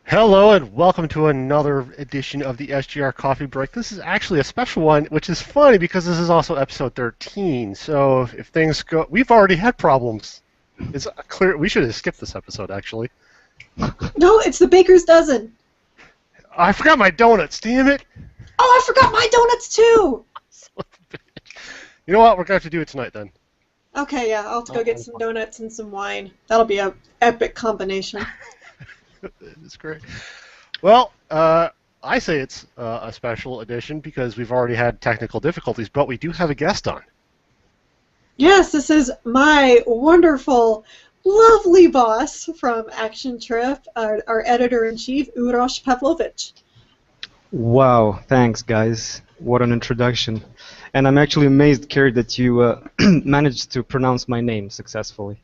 Hello and welcome to another edition of the SGR Coffee Break. This is actually a special one, which is funny because this is also episode 13. So if things go, we've already had problems. It's clear we should have skipped this episode actually. No, it's the baker's dozen. I forgot my donuts. Damn it! Oh, I forgot my donuts too. You know what? We're going to have to do it tonight then. Okay, yeah, I'll have to go get some donuts and some wine. That'll be a epic combination. It's great. Well, I say it's a special edition because we've already had technical difficulties, but we do have a guest on. Yes, this is my wonderful, lovely boss from Action Trip, our editor-in-chief, Uroš Pavlovich. Wow, thanks guys. What an introduction. And I'm actually amazed, Carrie, that you managed to pronounce my name successfully.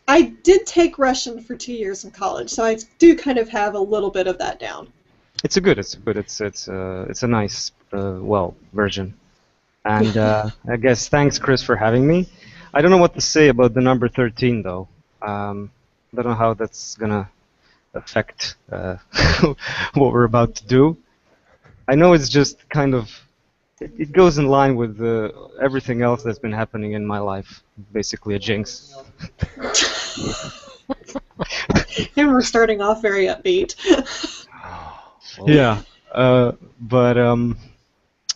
I did take Russian for 2 years in college, so I do kind of have a little bit of that down. It's a nice, version. And I guess thanks, Chris, for having me. I don't know what to say about the number 13, though. I don't know how that's gonna affect what we're about to do. I know it's just kind of, it goes in line with everything else that's been happening in my life. Basically a jinx. And we're starting off very upbeat. Yeah,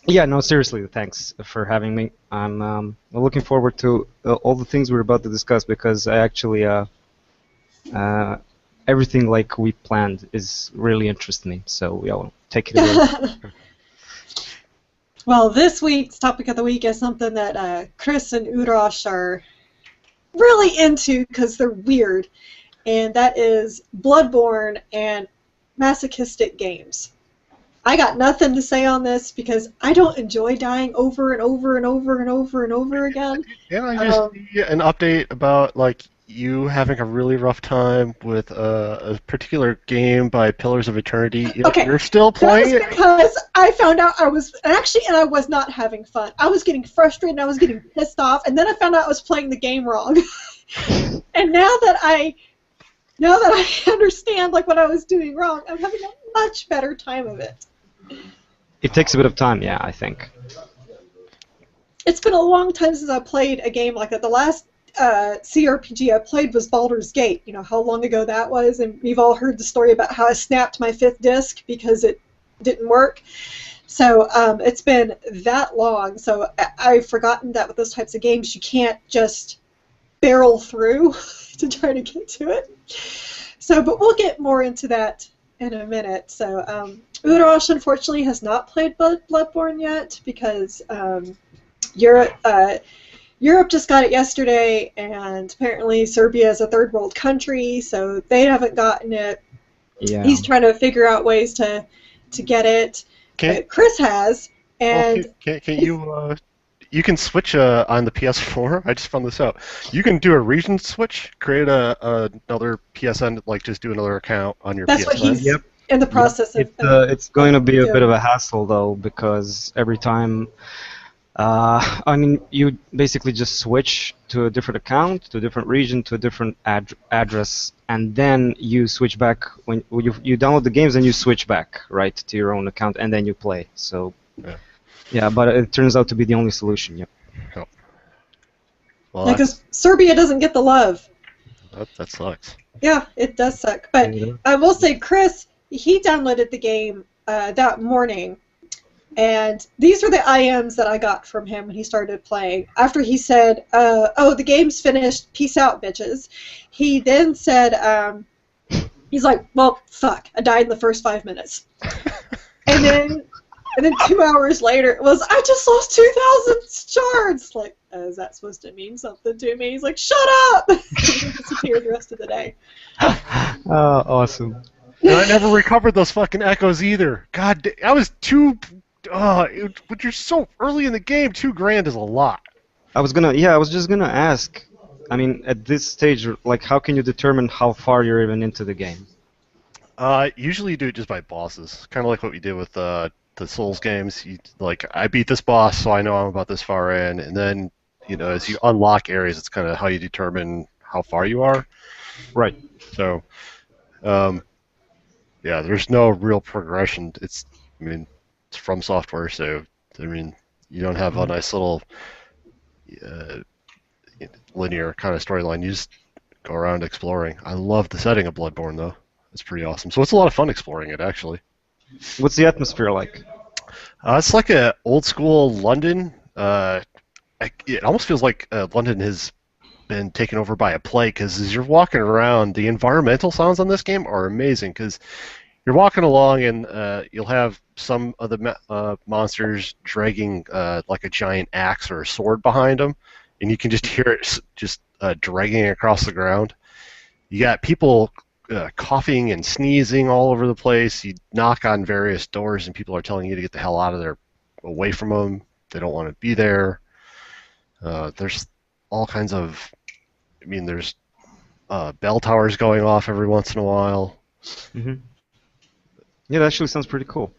yeah, no, seriously, thanks for having me. I'm looking forward to all the things we're about to discuss because I actually, everything like we planned is really interesting me. So, yeah, well, take it away. Well, this week's topic of the week is something that Chris and Uroš are really into because they're weird, and that is Bloodborne and masochistic games. I got nothing to say on this because I don't enjoy dying over and over and over and over and over again. Can I just see an update about like you having a really rough time with a particular game by Pillars of Eternity? Okay. You're still playing That was because I found out I was I was not having fun. I was getting frustrated and I was getting pissed off, and then I found out I was playing the game wrong. And now that I understand like what I was doing wrong, I'm having a much better time of it. It takes a bit of time, yeah, I think. It's been a long time since I played a game like that. The last CRPG I played was Baldur's Gate. You know how long ago that was, and we've all heard the story about how I snapped my 5th disc because it didn't work. So it's been that long. So I've forgotten that with those types of games, you can't just barrel through to try to get to it. So, but we'll get more into that in a minute. So, Uroš unfortunately has not played Bloodborne yet because Europe just got it yesterday, and apparently Serbia is a third world country, so they haven't gotten it. Yeah. He's trying to figure out ways to get it. Chris has, and can you you can switch on the PS4. I just found this out. You can do a region switch, create another PSN, like just do another account on your that's PSN. what he's Yep. in the process of. It's going to be a bit of a hassle, though, because every time, I mean, you basically just switch to a different account, to a different region, to a different address, and then you switch back when you download the games, and you switch back right to your own account, and then you play. So. Yeah, but it turns out to be the only solution. Yep. Oh. Well, because Serbia doesn't get the love. That sucks. Yeah, it does suck. But I will say, Chris, he downloaded the game that morning, and these are the IMs that I got from him when he started playing. After he said, "Oh, the game's finished. Peace out, bitches," he then said, "He's like, well, fuck. I died in the first 5 minutes," and then. And then 2 hours later, it was, I just lost 2,000 shards. Like, is that supposed to mean something to me? He's like, shut up! He disappeared the rest of the day. Oh, awesome. And I never recovered those fucking echoes either. God, I was too... but you're so early in the game, $2,000 is a lot. I was just gonna ask, I mean, at this stage, like, how can you determine how far you're even into the game? Usually you do it just by bosses. Kind of like what we did with... the Souls games, like I beat this boss, so I know I'm about this far in, and then as you unlock areas, it's kind of how you determine how far you are. Right. So, Yeah, there's no real progression. I mean, it's from software, so I mean, you don't have a Mhm. nice little uh, linear kind of storyline. You just go around exploring. I love the setting of Bloodborne, though. It's pretty awesome. So it's a lot of fun exploring it, actually. What's the atmosphere like? It's like a old school London. It almost feels like London has been taken over by a plague because as you're walking around, the environmental sounds on this game are amazing because you're walking along and you'll have some of the monsters dragging like a giant axe or a sword behind them, and you can just hear it just dragging across the ground. You got people coughing and sneezing all over the place. You knock on various doors, and people are telling you to get the hell out of there, away from them. They don't want to be there. There's all kinds of. I mean, there's bell towers going off every once in a while. Hmm. Yeah, that actually sounds pretty cool.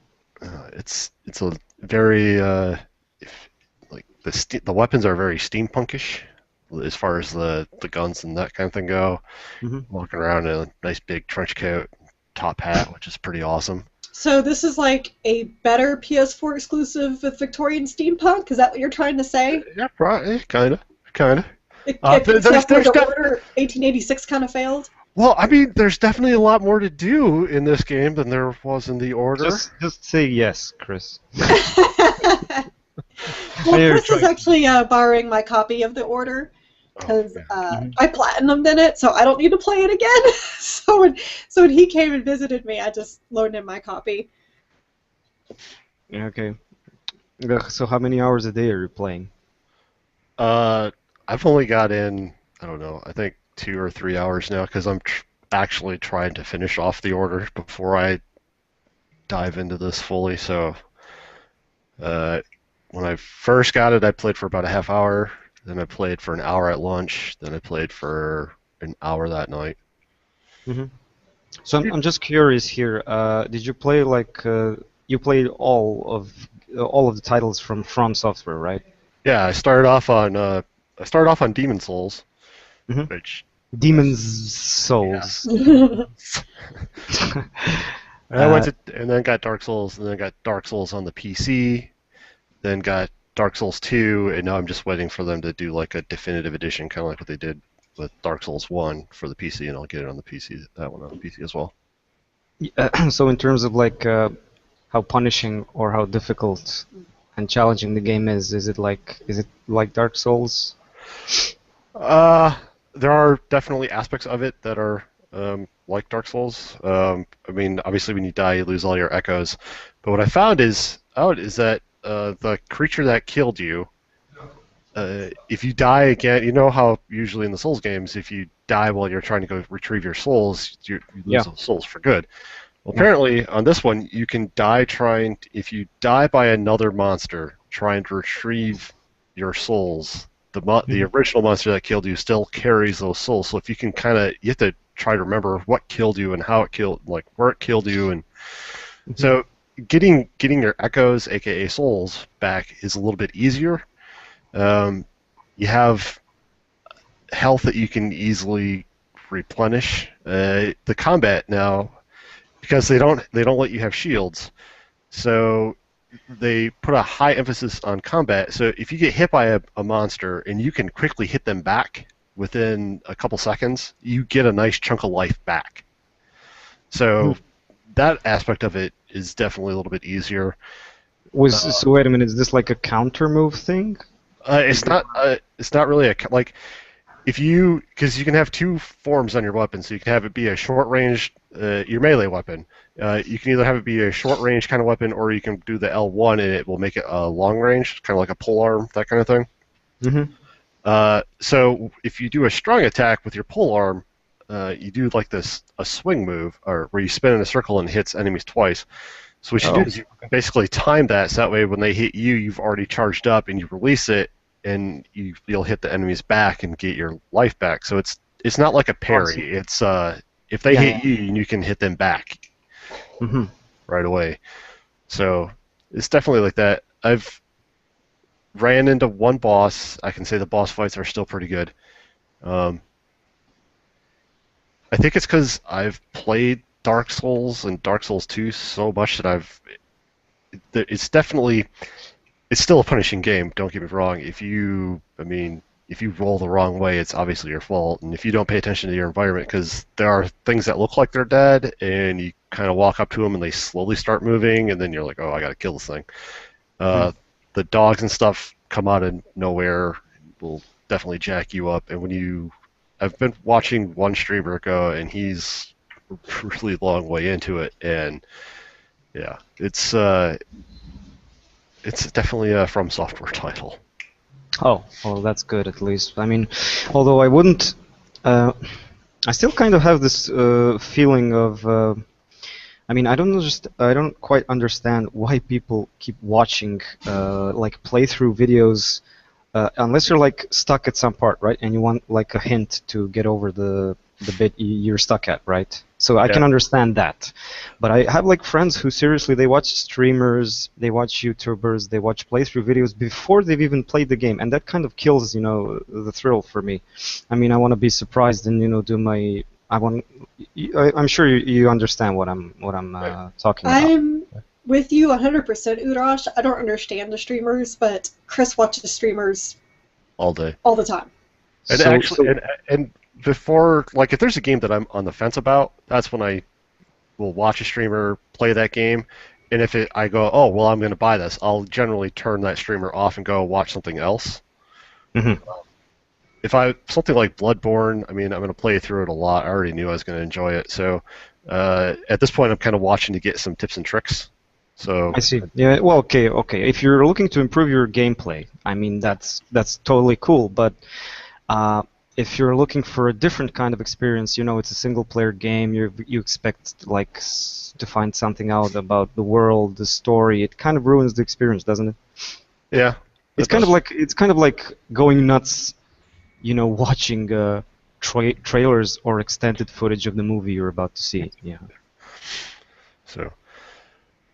It's a very if, like the weapons are very steampunkish as far as the guns and that kind of thing go. Hmm. Walking around in a nice big trench coat, top hat, which is pretty awesome. So this is like a better PS4 exclusive with Victorian steampunk? Is that what you're trying to say? Yeah, probably, kind of. It's There's stuff where there's the def- Order 1886 kind of failed? well, I mean, there's definitely a lot more to do in this game than there was in the Order. Just say yes, Chris. Well, Fair Chris is choice. actually borrowing my copy of the Order Oh, because man. Mhm. I platinumed in it, so I don't need to play it again. So when he came and visited me, I just loaned him my copy. Yeah, okay. So how many hours a day are you playing? Uh, I've only got in, I don't know, I think 2 or 3 hours now because I'm actually trying to finish off the Order before I dive into this fully. So, uh, when I first got it, I played for about a half hour. Then I played for an hour at lunch. Then I played for an hour that night. Hmm. So I'm just curious here. Did you play like you played all of the titles from Software, right? Yeah, I started off on Demon Souls, Hmm. which Demon's yeah. Souls. And I went uh, to and then got Dark Souls, and then got Dark Souls on the PC, then got Dark Souls 2, and now I'm just waiting for them to do like a definitive edition, kind of like what they did with Dark Souls 1 for the PC, and I'll get it on the PC, that one on the PC as well. so in terms of like how punishing or how difficult and challenging the game is it like Dark Souls? Uh, there are definitely aspects of it that are like Dark Souls. I mean, obviously, when you die, you lose all your echoes. But what I found is that the creature that killed you, if you die again, you know how usually in the Souls games, if you die while you're trying to go retrieve your souls, you lose Yeah. those souls for good. Well, Yeah. apparently on this one, you can die if you die by another monster trying to retrieve your souls, the Mhm. original monster that killed you still carries those souls. So if you can you have to try to remember what killed you and how it killed, like where it killed you, and Mhm. so getting your echoes, aka souls, back is a little bit easier. Um, you have health that you can easily replenish. The combat now, because they don't let you have shields, so they put a high emphasis on combat. So if you get hit by a monster and you can quickly hit them back within a couple seconds, you get a nice chunk of life back. So that aspect of it is definitely a little bit easier. So wait a minute, is this like a counter move thing? It's not. It's not really like if you because you can have two forms on your weapon. So you can have it be a short range, your melee weapon. You can either have it be a short range kind of weapon, or you can do the L1 and it will make it a long range, kind of like a pole arm, that kind of thing. Mm-hmm. So if you do a strong attack with your pole arm, you do like this a swing move, or where you spin in a circle and hits enemies twice. So what you do Oh. is you basically time that, so that way when they hit you, you've already charged up and you release it, and you'll hit the enemy's back and get your life back. So it's not like a Awesome. parry. It's if they Yeah, hit yeah. you, you can hit them back Mm-hmm. right away. So it's definitely like that. I've ran into one boss. I can say the boss fights are still pretty good. Um, I think it's because I've played Dark Souls and Dark Souls 2 so much that it's definitely, it's still a punishing game. Don't get me wrong. If you roll the wrong way, it's obviously your fault. And if you don't pay attention to your environment, because there are things that look like they're dead, and you kind of walk up to them and they slowly start moving, and then you're like, oh, I got to kill this thing. The dogs and stuff come out of nowhere, will definitely jack you up. And I've been watching one streamer go, and he's a really long way into it, and yeah, it's definitely a From Software title. Oh, well, that's good at least. I mean, although I wouldn't, I still kind of have this feeling of. I don't quite understand why people keep watching like playthrough videos, unless you're like stuck at some part, right? And you want like a hint to get over the bit you're stuck at, right? So I can understand that. But I have like friends who seriously, they watch streamers, they watch YouTubers, they watch playthrough videos before they've even played the game, and that kind of kills, the thrill for me. I mean, I want to be surprised and do my. I'm sure you understand what I'm talking about. I'm with you 100%, Udrash. I don't understand the streamers, but Chris watches streamers All day. all the time. And and before, like, if there's a game that I'm on the fence about, that's when I will watch a streamer play that game. And if I go, oh, well, I'm going to buy this, I'll generally turn that streamer off and go watch something else. Mm-hmm. If something like Bloodborne, I mean, I'm going to play through it a lot. I already knew I was going to enjoy it. So at this point, I'm kind of watching to get some tips and tricks. So I see. Yeah. Well, okay. If you're looking to improve your gameplay, I mean, that's totally cool. But if you're looking for a different kind of experience, it's a single-player game. You expect like to find something out about the world, the story. It kind of ruins the experience, doesn't it? Yeah. It's kind of like going nuts, watching trailers or extended footage of the movie you're about to see. Yeah. So.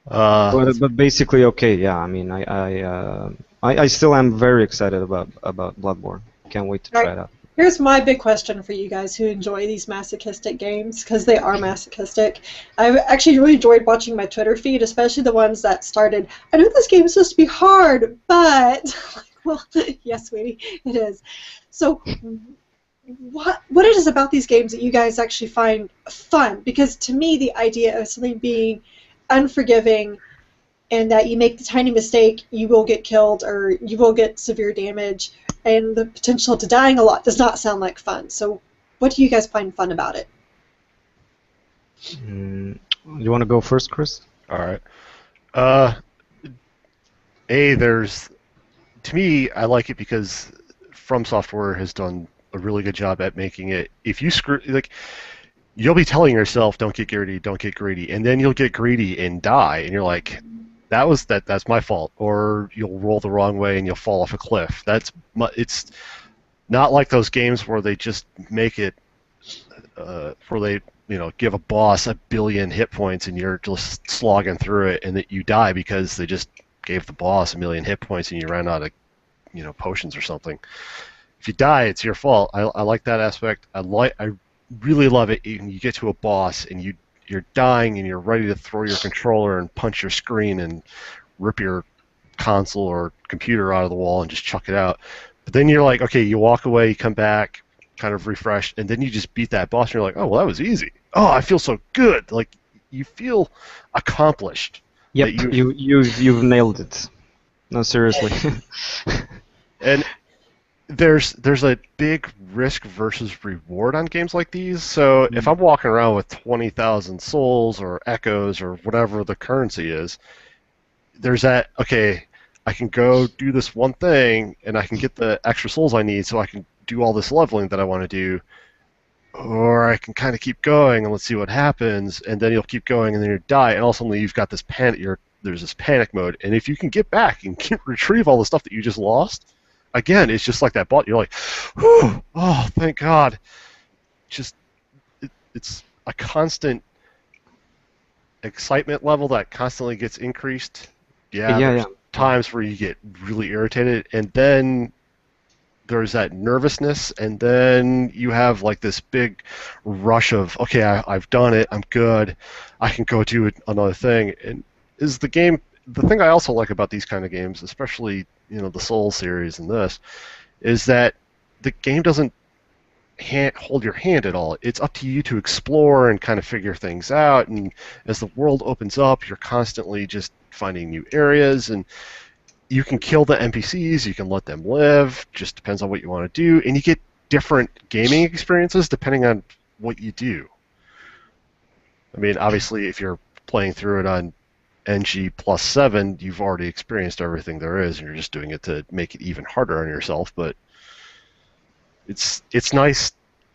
But basically, okay. Yeah. I mean, I still am very excited about Bloodborne. Can't wait to try it out. Here's my big question for you guys who enjoy these masochistic games, because they are masochistic. I've actually really enjoyed watching my Twitter feed, especially the ones that started, I know this game is supposed to be hard, but, well, yes, sweetie, it is. So what it is about these games that you guys actually find fun? Because to me, the idea of something being unforgiving and that you make the tiny mistake, you will get killed or you will get severe damage, and the potential to dying a lot does not sound like fun. So what do you guys find fun about it? You want to go first, Chris? All right. To me, I like it because From Software has done a really good job at making it. If you you'll be telling yourself, "Don't get greedy," and then you'll get greedy and die, and you're like, that's my fault, or you'll roll the wrong way and you'll fall off a cliff. It's not like those games where they just make it, where they give a boss 1 billion hit points and you're just slogging through it and that you die because they just gave the boss 1 million hit points and you ran out of potions or something. If you die, it's your fault. I like that aspect. I really love it when you get to a boss and you're dying and you're ready to throw your controller and punch your screen and rip your console or computer out of the wall and just chuck it out. But then you're like, okay, you walk away, you come back, kind of refreshed, and then you just beat that boss and you're like, oh, well, that was easy. Oh, I feel so good. Like, you feel accomplished. Yep, you've nailed it. No, seriously. And there's a big risk versus reward on games like these. So if I'm walking around with 20,000 souls or echoes or whatever the currency is, there's that, okay, I can go do this one thing and I can get the extra souls I need so I can do all this leveling that I want to do, or I can kind of keep going and let's see what happens, and then you'll keep going and then you die, and all of a sudden you've got this panic, there's this panic mode, and if you can get back and retrieve all the stuff that you just lost, again, it's just like that bot. You're like, whew, oh, thank God. It's a constant excitement level that constantly gets increased. Yeah. Times where you get really irritated, and then there's that nervousness, and then you have like this big rush of, okay, I've done it, I'm good, I can go do another thing. And is the thing I also like about these kind of games, especially the Soul series and this, is that the game doesn't hold your hand at all. It's up to you to explore and kind of figure things out. And as the world opens up, you're constantly just finding new areas, and you can kill the NPCs, you can let them live, just depends on what you want to do, and you get different gaming experiences depending on what you do. I mean, obviously, if you're playing through it on NG plus 7, you've already experienced everything there is, and you're just doing it to make it even harder on yourself, but it's nice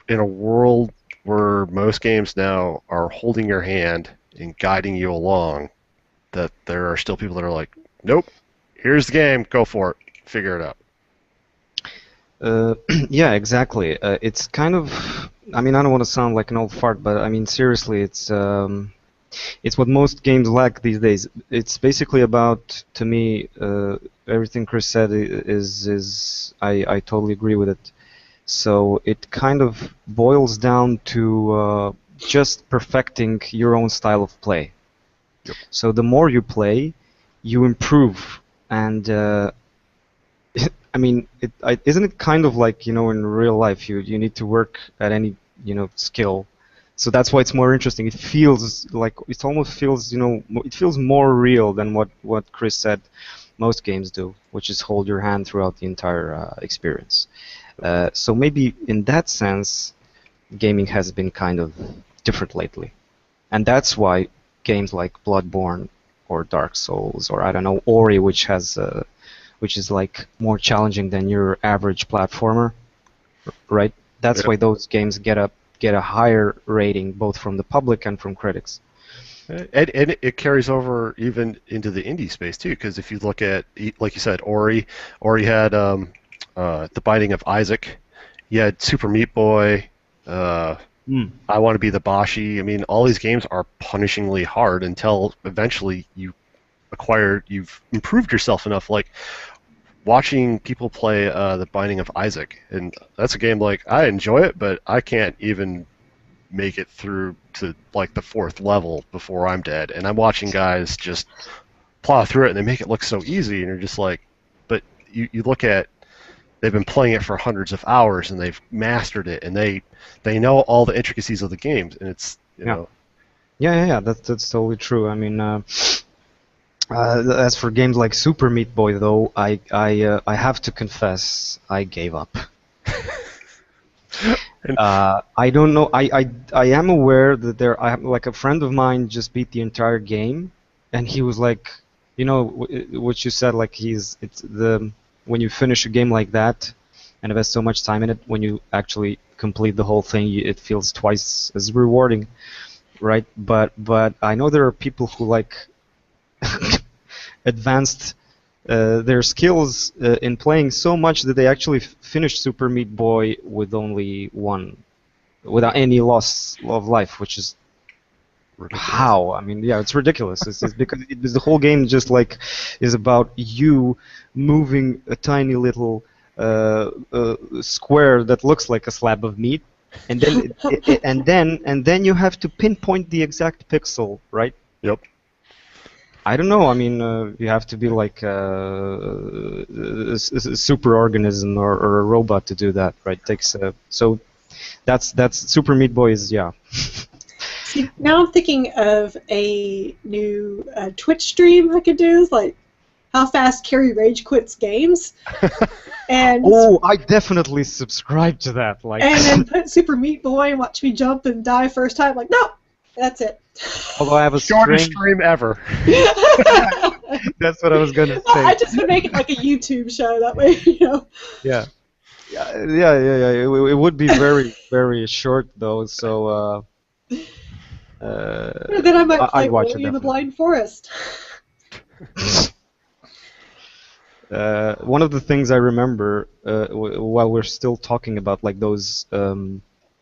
in a world where most games now are holding your hand and guiding you along, that there are still people that are like, nope, here's the game, go for it, figure it out. Yeah, exactly. It's kind of, I mean, I don't want to sound like an old fart, but I mean, seriously, it's what most games lack these days. It's basically about, to me, everything Chris said is I totally agree with it. So it kind of boils down to just perfecting your own style of play. Yep. So the more you play, you improve, and I mean, isn't it kind of like, in real life, you need to work at any, skill. So that's why it's more interesting. It feels like, it almost feels, it feels more real than what Chris said most games do, which is hold your hand throughout the entire experience. So maybe in that sense, gaming has been kind of different lately. And that's why games like Bloodborne or Dark Souls, or I don't know, Ori, which is like more challenging than your average platformer, right? That's Yep. why those games get a higher rating, both from the public and from critics. And it carries over even into the indie space too, because if you look at, like you said, Ori had The Binding of Isaac, you had Super Meat Boy, I Want to Be the Boshi. I mean, all these games are punishingly hard until eventually you've improved yourself enough. Like watching people play The Binding of Isaac, and that's a game like I enjoy it, but I can't even make it through to like the 4th level before I'm dead. And I'm watching guys just plow through it, and they make it look so easy, and you're just like, but you look at, they've been playing it for hundreds of hours, and they've mastered it, and they know all the intricacies of the games, and it's Yeah, that's totally true. I mean, as for games like Super Meat Boy, though, I have to confess, I gave up. I don't know. I am aware that I have, like, a friend of mine just beat the entire game, and he was like, what you said, like when you finish a game like that and invest so much time in it, when you actually complete the whole thing, it feels twice as rewarding, right? But I know there are people who like advanced their skills in playing so much that they actually finished Super Meat Boy with only one, without any loss of life, which is ridiculous. How? I mean, yeah, it's ridiculous. It's because the whole game just like is about you moving a tiny little square that looks like a slab of meat, and then and then you have to pinpoint the exact pixel, right? Yep. I don't know. I mean, you have to be like a super organism or a robot to do that, right? Takes so that's Super Meat Boy is, yeah. See, now I'm thinking of a new Twitch stream I could do, like how fast Carrie Rage quits games. And I definitely subscribe to that. Like, and then put Super Meat Boy and watch me jump and die first time. Like, no, that's it. Although I have a shortest stream ever. That's what I was gonna say. I just would make it like a YouTube show that way, Yeah. It would be very, very short though. So. Then I might play Willie in the Blind Forest. One of the things I remember while we're still talking about like those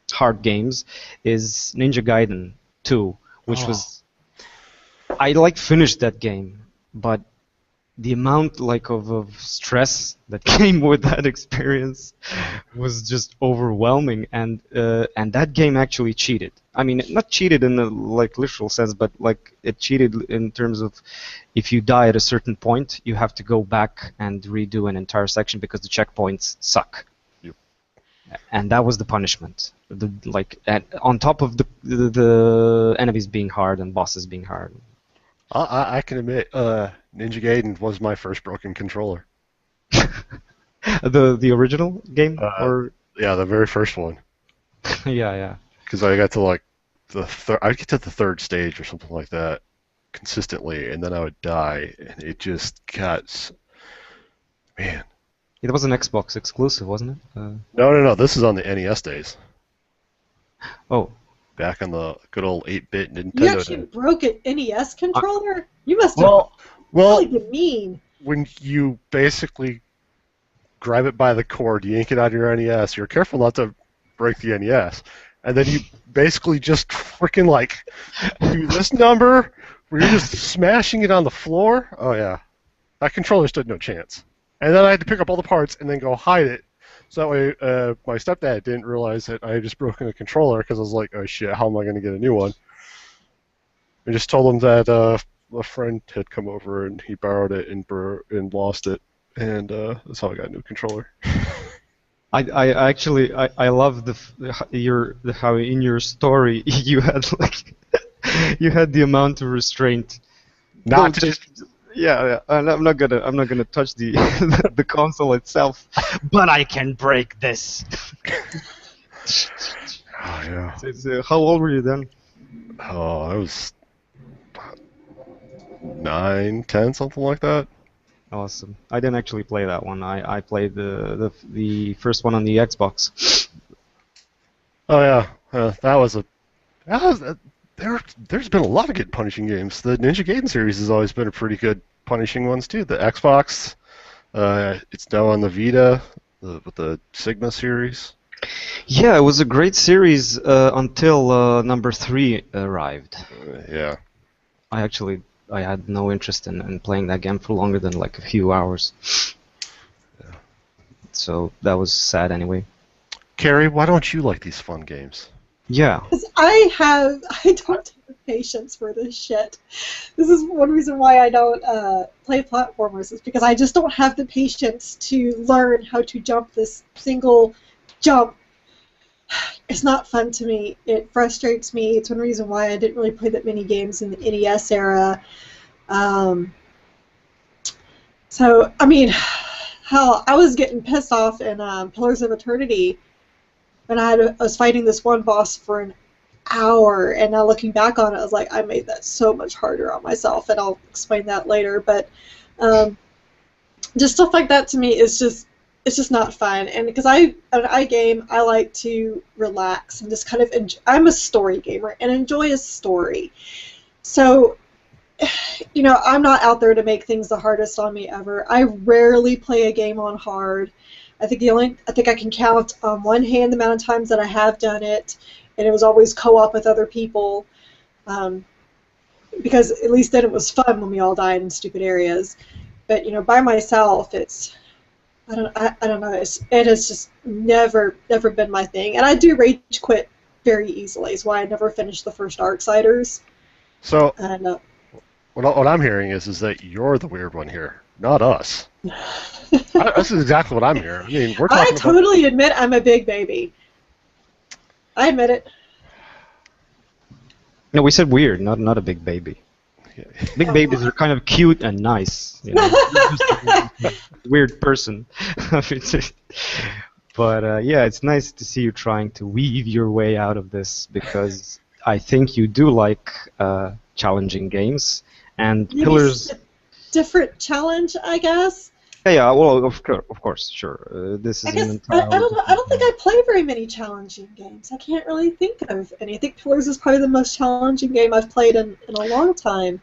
hard games is Ninja Gaiden 2, which was, I like finished that game, but the amount of stress that came with that experience was just overwhelming, and that game actually cheated. I mean, not cheated in the literal sense, but it cheated in terms of if you die at a certain point, you have to go back and redo an entire section because the checkpoints suck. Yep. And that was the punishment. On top of the enemies being hard and bosses being hard. I can admit, Ninja Gaiden was my first broken controller. The original game, or yeah, the very first one. yeah. Because I got to I get to the third stage or something like that consistently, and then I would die, and it just got, man. It was an Xbox exclusive, wasn't it? No. This is on the NES days. Oh. Back on the good old 8-bit Nintendo. You actually broke an NES controller? You must have well, really been mean. When you basically grab it by the cord, you yank it out of your NES, you're careful not to break the NES. And then you basically just freaking do this number where you're just smashing it on the floor. Oh yeah. That controller stood no chance. And then I had to pick up all the parts and then go hide it. So that way my stepdad didn't realize that I had just broken a controller because I was like, oh shit, how am I going to get a new one? I just told him that a friend had come over and he borrowed it and lost it. And that's how I got a new controller. I actually love how in your story you had you had the amount of restraint. Not to just yeah. I'm not gonna touch the the console itself, but I can break this. Oh yeah. So, how old were you then? Oh, I was 9, 10, something like that. Awesome. I didn't actually play that one. I played the first one on the Xbox. Oh yeah, there's been a lot of good punishing games. The Ninja Gaiden series has always been a pretty good punishing ones too. The Xbox, it's now on the Vita with the Sigma series. Yeah, it was a great series until number 3 arrived. Yeah. I had no interest in playing that game for longer than a few hours. Yeah. So that was sad anyway. Carrie, why don't you like these fun games? Yeah. Because I don't have patience for this shit. This is one reason why I don't play platformers, is because I just don't have the patience to learn how to jump this single jump. It's not fun to me. It frustrates me. It's one reason why I didn't really play that many games in the NES era. So, I mean, hell, I was getting pissed off in Pillars of Eternity when I was fighting this one boss for an hour, and now looking back on it, I was like, I made that so much harder on myself, and I'll explain that later. But just stuff like that to me is just, it's just not fun. And because I game, I like to relax and just kind of I'm a story gamer and enjoy a story. So, you know, I'm not out there to make things the hardest on me ever. I rarely play a game on hard. I think I can count on one hand the amount of times that I have done it, and it was always co-op with other people, because at least then it was fun when we all died in stupid areas. But you know, by myself, it's I don't know. It has just never been my thing, and I do rage quit very easily. Is why I never finished the first Darksiders. So, And what I'm hearing is that you're the weird one here, not us. This is exactly what I'm hearing. I mean, we're talking I totally admit I'm a big baby. I admit it. No, we said weird, not a big baby. Big babies are kind of cute and nice, you know. Just a weird person. But yeah, it's nice to see you trying to weave your way out of this, because I think you do like challenging games, and Maybe Pillars. a different challenge, I guess. Yeah, well, of course, sure. This is I guess an entire. I don't think I play very many challenging games. I can't really think of any. I think Pillars is probably the most challenging game I've played in a long time.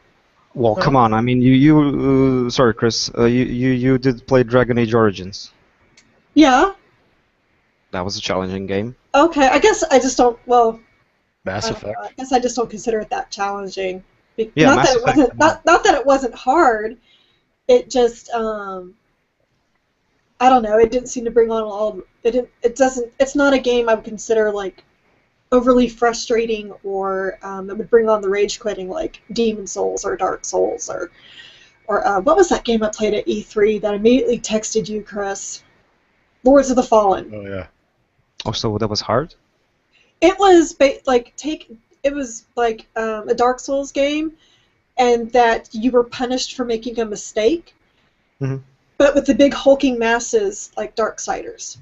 Well, come on. I mean, sorry, Chris. You did play Dragon Age Origins. Yeah. That was a challenging game. Okay. I guess I just don't. Well. Mass Effect. I guess I just don't consider it that challenging. Yeah, Not that it wasn't hard. it just I don't know. It didn't seem to bring on all. It didn't. It doesn't. It's not a game I would consider like overly frustrating or that would bring on the rage quitting like Demon Souls or Dark Souls or what was that game I played at E3 that immediately texted you, Chris? Lords of the Fallen. Oh yeah. Oh, so that was hard? It was It was like a Dark Souls game, and that you were punished for making a mistake, but with the big hulking masses like Darksiders.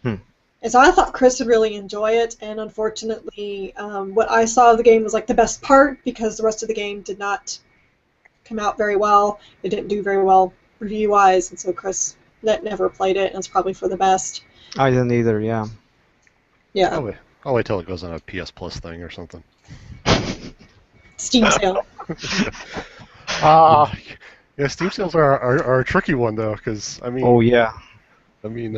And so I thought Chris would really enjoy it, and unfortunately, what I saw of the game was like the best part because the rest of the game did not come out very well. It didn't do very well review-wise, and so Chris never played it, and it's probably for the best. I didn't either, yeah. Yeah. I'll wait till it goes on a PS Plus thing or something. Steam sale. Yeah, Steam sales are a tricky one though, because I mean. Oh yeah. I mean,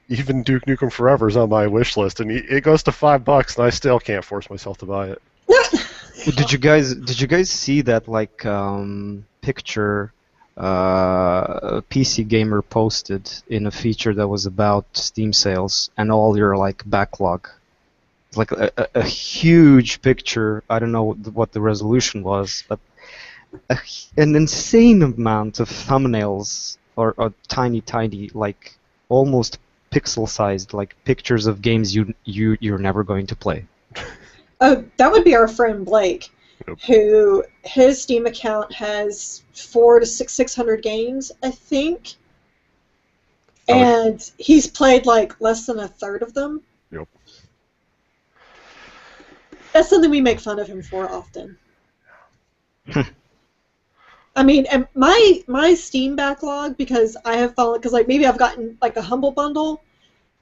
even Duke Nukem Forever is on my wish list, and it goes to $5, and I still can't force myself to buy it. Did you guys see that like picture PC Gamer posted in a feature that was about Steam sales and all your like backlog? It's like a huge picture. I don't know what the resolution was, but an insane amount of thumbnails or tiny like almost pixel-sized like pictures of games you're never going to play. Oh, that would be our friend Blake, who his Steam account has 400 to 600 games, I think, and he's played like less than a third of them. Yep. That's something we make fun of him for often. I mean, and my Steam backlog, because I have fallen, because like maybe I've gotten like a Humble Bundle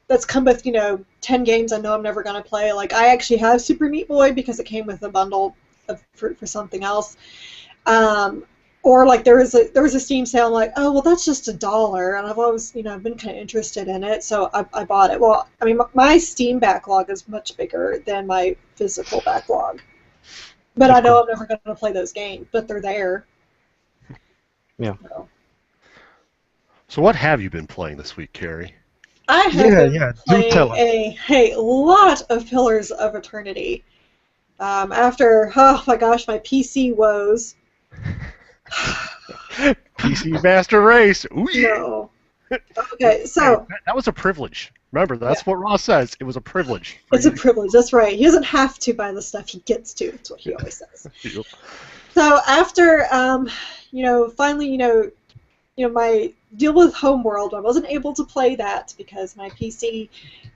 that's come with 10 games I know I'm never gonna play. Like I actually have Super Meat Boy because it came with a bundle for something else. Or like there was a Steam sale. I'm like, oh well, that's just $1, and I've always I've been kind of interested in it, so I bought it. Well, I mean my Steam backlog is much bigger than my physical backlog, but I know I'm never gonna play those games, but they're there. Yeah. So what have you been playing this week, Carrie? I have been playing tell us. a lot of Pillars of Eternity. After, oh my gosh, my PC woes. PC Master Race. Ooh, yeah. No. Okay, so that was a privilege. Remember, that's what Ross says. It was a privilege. It's a privilege. That's right. He doesn't have to buy the stuff; he gets to. That's what he always says. Yep. So after, finally, my deal with Homeworld, I wasn't able to play that because my PC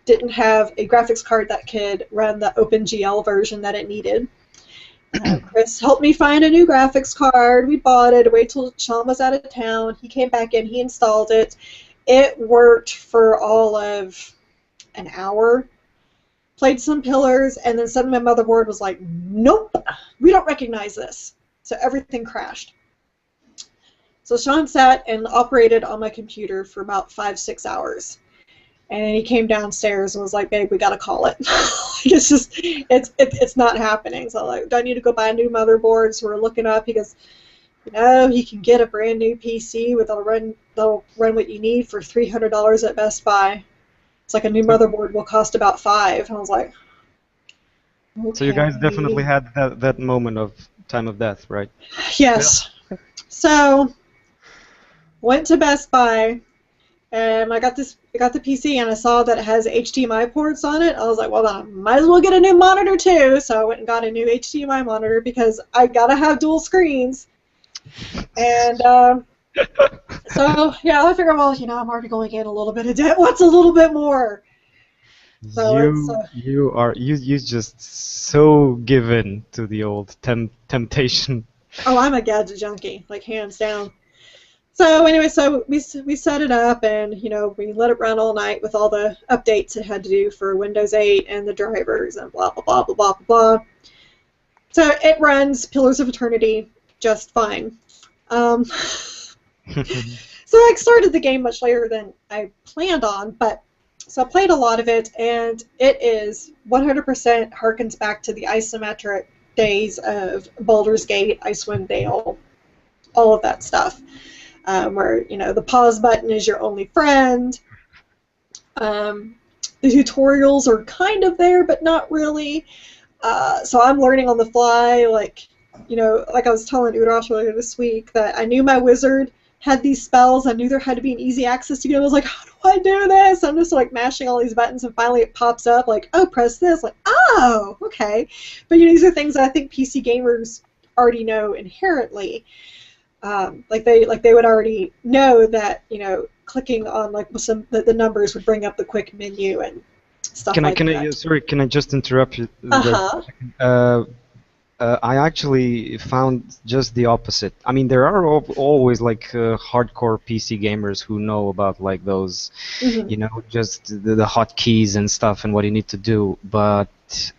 didn't have a graphics card that could run the OpenGL version that it needed. Chris helped me find a new graphics card. We bought it. Wait till Sean was out of town. He came back in. He installed it. It worked for all of an hour. Played some Pillars, and then suddenly my motherboard was like, nope, we don't recognize this. So everything crashed. So Sean sat and operated on my computer for about 5-6 hours. And he came downstairs and was like, babe, we got to call it. It's not happening. So I'm like, do I need to go buy a new motherboard? So we're looking up. He goes, you can get a brand new PC that'll run what you need for $300 at Best Buy. It's like a new motherboard will cost about $5. And I was like, okay. So you guys definitely had that moment of time of death, right? Yes. Yeah. So went to Best Buy, and I got the PC, and I saw that it has HDMI ports on it. I was like, well, then I might as well get a new monitor too. So I went and got a new HDMI monitor because I gotta have dual screens. And so yeah, I figured, well, I'm already going in a little bit of debt. What's a little bit more? So you just so given to the old temptation. Oh, I'm a gadget junkie, like hands down. So anyway, we set it up, and we let it run all night with all the updates it had to do for Windows 8 and the drivers and blah blah blah blah blah blah. So it runs Pillars of Eternity just fine. So I started the game much later than I planned on, but so I played a lot of it, and it is 100% harkens back to the isometric days of Baldur's Gate, Icewind Dale. all of that stuff. Where, you know, the pause button is your only friend. The tutorials are kind of there, but not really. So I'm learning on the fly, like, you know, like I was telling Urash earlier this week, that I knew my wizard had these spells. I knew there had to be an easy access to get them. I was like, how do I do this? I'm just like mashing all these buttons, and finally it pops up like, oh, press this. Like, oh, okay. But you know, these are things that I think PC gamers already know inherently. Like they would already know that, you know, clicking on like the numbers would bring up the quick menu and stuff like that. Sorry, can I just interrupt you? I actually found just the opposite. I mean, there are always like hardcore PC gamers who know about like those, you know, just the hotkeys and stuff and what you need to do. But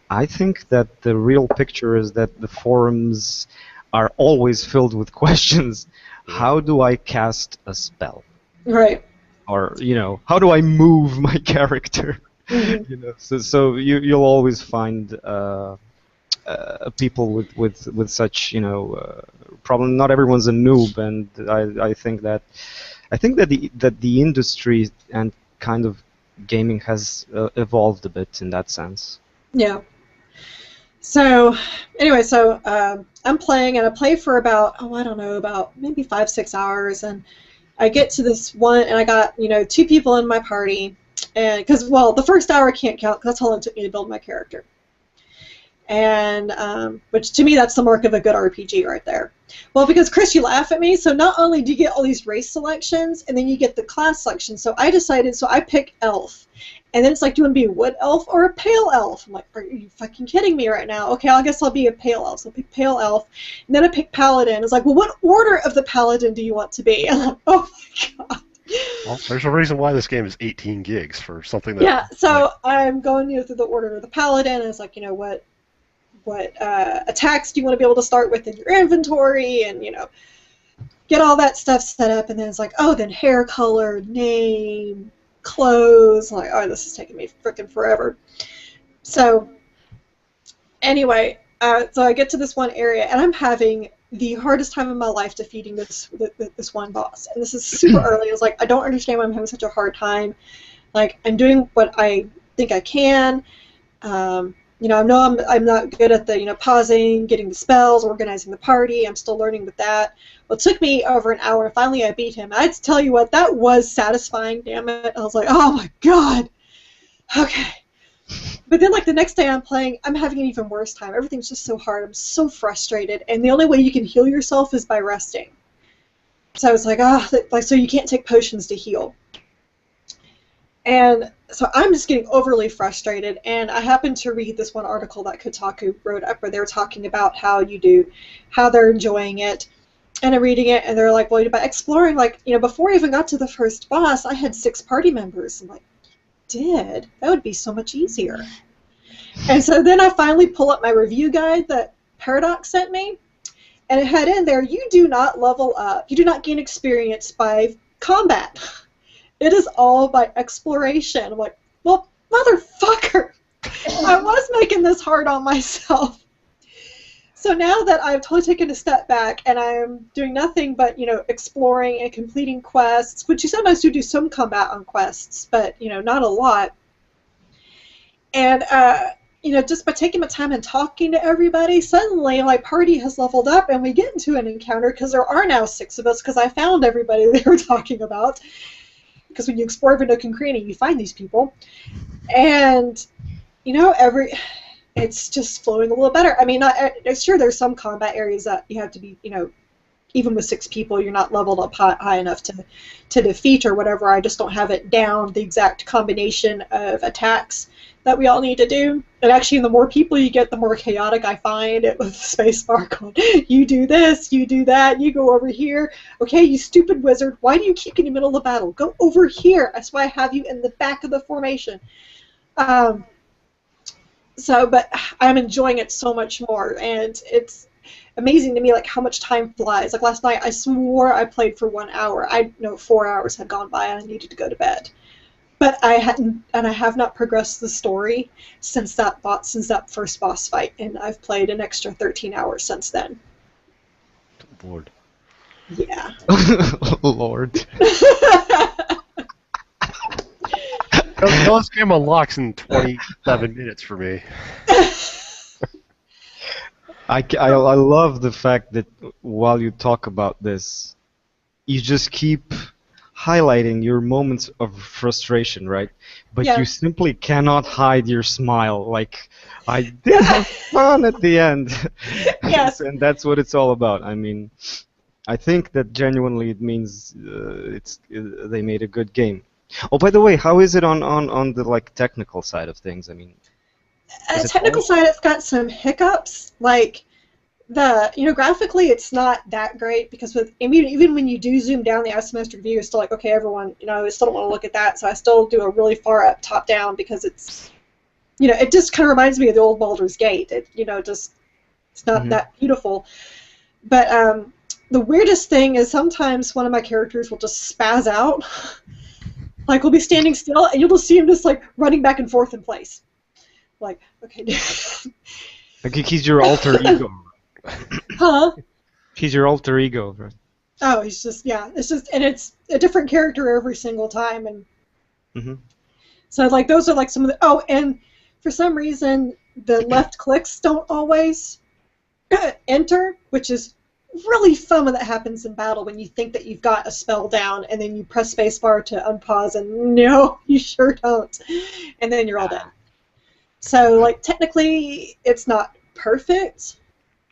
I think that the real picture is that the forums are always filled with questions. How do I cast a spell? Right. Or, you know, how do I move my character? You know, so you'll always find people with such, you know, problem. Not everyone's a noob, and I think that the industry and kind of gaming has evolved a bit in that sense. Yeah. So anyway, I'm playing, and I play for about, I don't know, about maybe 5-6 hours, and I get to this one, and I got, you know, 2 people in my party, and because, well, the first hour I can't count because that's how long it took me to build my character. And which to me, that's the mark of a good RPG right there. Well, because Chris, you laugh at me, so not only do you get all these race selections, and then you get the class selections. So I pick elf, and then it's like, do you want to be a wood elf or a pale elf? I'm like, are you fucking kidding me right now? Okay, I guess I'll be a pale elf. So I pick pale elf, and then I pick paladin. It's like, well, what order of the paladin do you want to be? And I'm like, oh my god. Well, there's a reason why this game is 18 gigs for something that. Yeah, so I'm going, you know, through the order of the paladin, and it's like, you know, what attacks do you want to be able to start with in your inventory, and, you know, get all that stuff set up, and then it's like, oh, then hair color, name, clothes. I'm like, oh, this is taking me freaking forever. So anyway, so I get to this one area, and I'm having the hardest time of my life defeating this one boss, and this is super early. It's like, I don't understand why I'm having such a hard time. Like, I'm doing what I think I can. You know, I know I'm not good at the, you know, pausing, getting the spells, organizing the party. I'm still learning with that. Well, it took me over an hour, and finally I beat him. I'd tell you what, that was satisfying, damn it. I was like, oh my god. Okay. But then, like, the next day I'm playing, I'm having an even worse time. Everything's just so hard. I'm so frustrated, and the only way you can heal yourself is by resting. So I was like, so you can't take potions to heal. And so I'm just getting overly frustrated, and I happened to read this one article that Kotaku wrote up where they were talking about how they're enjoying it, and I'm reading it, and they're like, well, by exploring, like, you know, before I even got to the first boss, I had 6 party members. I'm like, that would be so much easier. And so then I finally pull up my review guide that Paradox sent me, and it had in there, you do not level up, you do not gain experience by combat. It is all by exploration. I'm like, well, motherfucker, I was making this hard on myself. So now that I've totally taken a step back and I'm doing nothing but, you know, exploring and completing quests, which you sometimes do some combat on quests, but, you know, not a lot. And, you know, just by taking my time and talking to everybody, suddenly my party has leveled up, and we get into an encounter because there are now 6 of us because I found everybody they were talking about. Because when you explore every nook and cranny, you find these people. And, you know, it's just flowing a little better. I mean, sure, there's some combat areas that you have to be, you know, even with 6 people, you're not leveled up high enough to defeat or whatever. I just don't have it down, the exact combination of attacks that we all need to do. And actually, the more people you get, the more chaotic I find it with the spacebar going, you do this, you do that, you go over here. Okay, you stupid wizard, why do you keep in the middle of the battle? Go over here. That's why I have you in the back of the formation. But I'm enjoying it so much more, and it's amazing to me, like, how much time flies. Like, last night, I swore I played for 1 hour. 4 hours had gone by, and I needed to go to bed. But I hadn't, and I have not progressed the story since that first boss fight, and I've played an extra 13 hours since then. Lord. Yeah. Lord. This game unlocks in 27 minutes for me. I love the fact that while you talk about this, you just keep highlighting your moments of frustration, right? But Yeah. you simply cannot hide your smile. Like, I did have fun at the end. Yes. And that's what it's all about. I mean, I think that genuinely it means they made a good game. Oh, by the way, how is it on the like technical side of things? I mean, is it Technical polished? side, it's got some hiccups. Like graphically, it's not that great because even when you do zoom down the isometric view, it's still like, okay, everyone, I still don't want to look at that, so I still do a really far up, top down because it's, it just kind of reminds me of the old Baldur's Gate. Just it's not Hmm. that beautiful. But the weirdest thing is sometimes one of my characters will just spaz out. Like we'll be standing still, and you'll just see him just like running back and forth in place. Like, okay. Like he's your alter ego. Huh? He's your alter ego, right? Oh, he's just, yeah. And it's a different character every single time, and Hmm. so like those are like some of the. Oh, and for some reason the left clicks don't always enter, which is really fun when that happens in battle when you think that you've got a spell down and then you press spacebar to unpause and no, you sure don't, and then you're all dead. So like technically it's not perfect,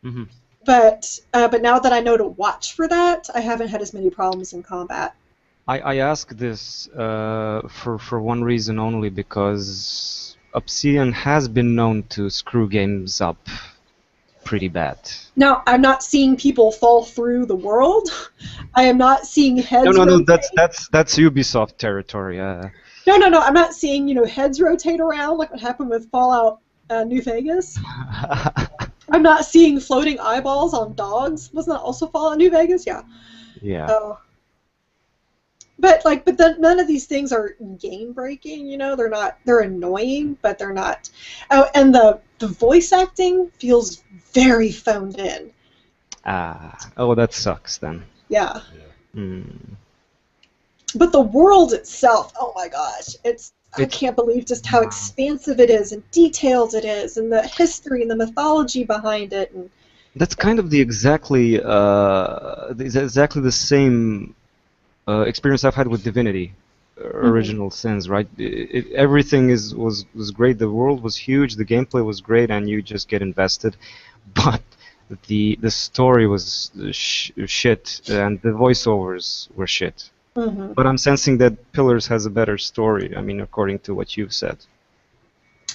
Hmm. but now that I know to watch for that, I haven't had as many problems in combat. I ask this for one reason only, because Obsidian has been known to screw games up pretty bad. Now, I'm not seeing people fall through the world. I am not seeing heads No, rotate. that's Ubisoft territory. No. I'm not seeing heads rotate around like what happened with Fallout New Vegas. I'm not seeing floating eyeballs on dogs. Wasn't that also Fallout New Vegas? Yeah. Yeah. But none of these things are game breaking. They're not. They're annoying, but they're not. Oh, and the voice acting feels very phoned in. Oh, that sucks then. Yeah. Mm. But the world itself, oh my gosh, I can't believe just how expansive it is and detailed it is, and the history and the mythology behind it. And That's kind of the exactly the same experience I've had with Divinity, Original Sins, right? Everything was great. The world was huge. The gameplay was great, and you just get invested. But the story was shit, and the voiceovers were shit. Mhm. But I'm sensing that Pillars has a better story. I mean, according to what you've said.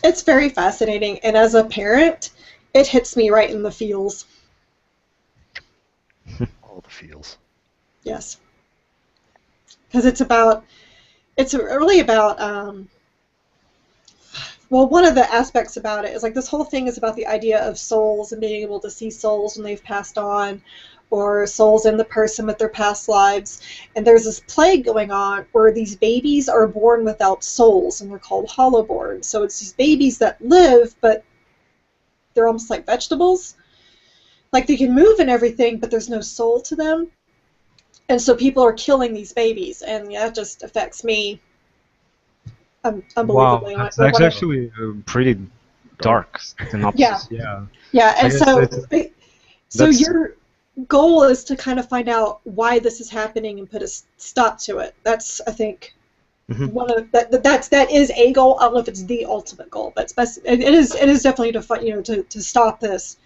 It's very fascinating, and as a parent, it hits me right in the feels. All the feels. Yes. Because it's really about, well, one of the aspects about it is like this whole thing is about the idea of souls and being able to see souls when they've passed on, or souls in the person with their past lives. And there's this plague going on where these babies are born without souls, and they're called hollowborn. So it's these babies that live, but they're almost like vegetables. Like they can move and everything, but there's no soul to them. And so people are killing these babies, and that just affects me unbelievably. Wow, that's actually pretty dark synopsis. Yeah. Yeah. Yeah, and so that's- your goal is to kind of find out why this is happening and put a stop to it. That's, I think, one of that is a goal. I don't know if it's the ultimate goal, but it is definitely to stop this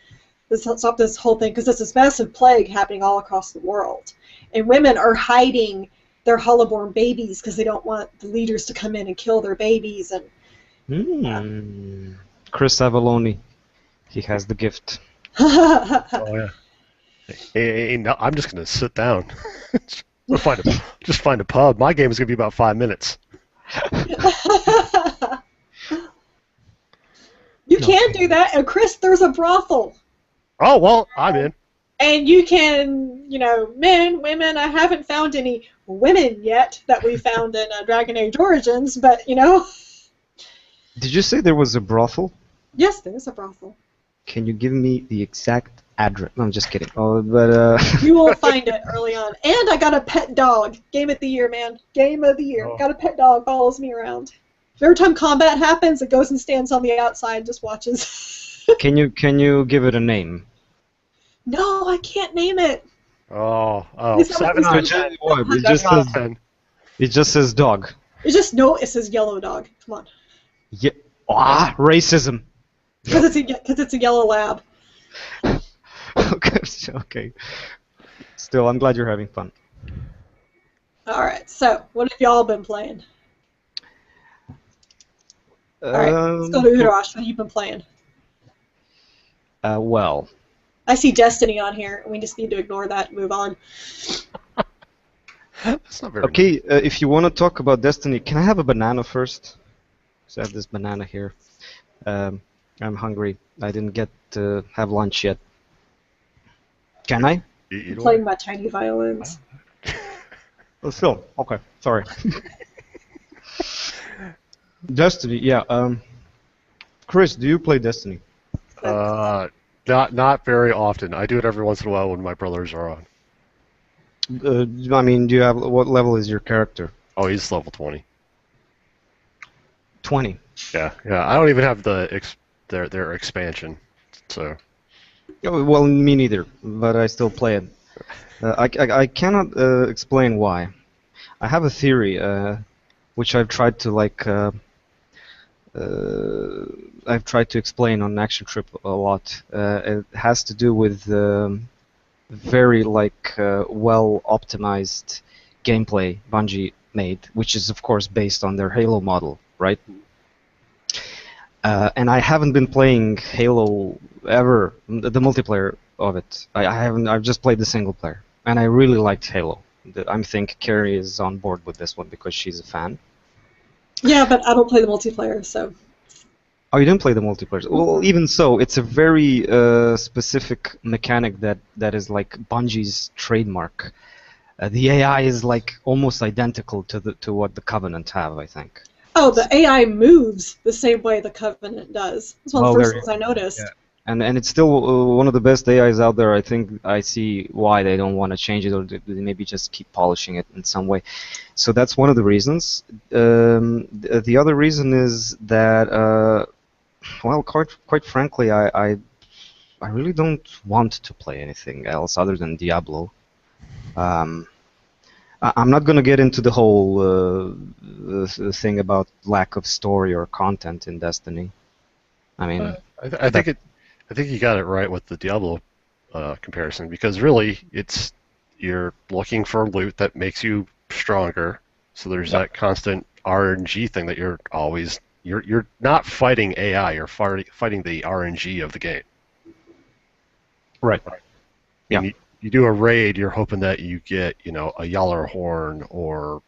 whole thing, because there's this massive plague happening all across the world, and women are hiding their hollowborn babies because they don't want the leaders to come in and kill their babies. And Chris Avalone, he has the gift. Oh yeah. Hey, no, I'm just gonna sit down. Just find a pub. My game is gonna be about 5 minutes. You can do that, and Chris, there's a brothel. Oh well, I'm in. And you can, men, women. I haven't found any women yet that we found in Dragon Age Origins, but Did you say there was a brothel? Yes, there's a brothel. Can you give me the exact address. No, I'm just kidding. Oh, but You won't find it early on. And I got a pet dog. Game of the year, man. Game of the year. Oh. Got a pet dog. Follows me around. Every time combat happens, it goes and stands on the outside and just watches. can you give it a name? No, I can't name it. Oh, Is that what 7 out of this 10. is? What? It 7 just out of says 10. it just says dog. It just no. It says yellow dog. Come on, Yeah. Ah, racism. because it's a yellow lab. Okay. Okay. Still, I'm glad you're having fun. All right. So, what have y'all been playing? All right. Let's go to Urash. What have you been playing? Well, I see Destiny on here. We just need to ignore that and move on. That's not very okay. If you want to talk about Destiny, can I have a banana first? So I have this banana here. I'm hungry. I didn't get to have lunch yet. Can I? I'm playing my tiny violins. Oh, still. Okay. Sorry. Destiny. Yeah. Chris, do you play Destiny? Not very often. I do it every once in a while when my brothers are on. I mean, do you have what level is your character? Oh, he's level 20. 20. Yeah. I don't even have their expansion. So. Oh, well, me neither, but I still play it. I cannot explain why. I have a theory, which I've tried to I've tried to explain on Action Trip a lot. It has to do with very well optimized gameplay Bungie made, which is of course based on their Halo model, right? And I haven't been playing Halo ever, the multiplayer of it. I haven't. I've just played the single player, and I really liked Halo. I think Carrie is on board with this one because she's a fan. Yeah, but I don't play the multiplayer, so. Oh, you didn't play the multiplayer. Well, even so, it's a very specific mechanic that is like Bungie's trademark. The AI is like almost identical to what the Covenant have, I think. Oh, the AI moves the same way the Covenant does. That's one of the Well, first things I noticed. Yeah. And it's still one of the best AIs out there. I think I see why they don't want to change it, or they maybe just keep polishing it in some way. So that's one of the reasons. The other reason is that, well, quite frankly, I really don't want to play anything else other than Diablo. I'm not going to get into the whole thing about lack of story or content in Destiny. I mean, I think you got it right with the Diablo comparison, because really you're looking for loot that makes you stronger. So there's that constant RNG thing that you're not fighting AI, you're fighting the RNG of the game. right. Yeah. You do a raid, you're hoping that you get, a Yaller horn or,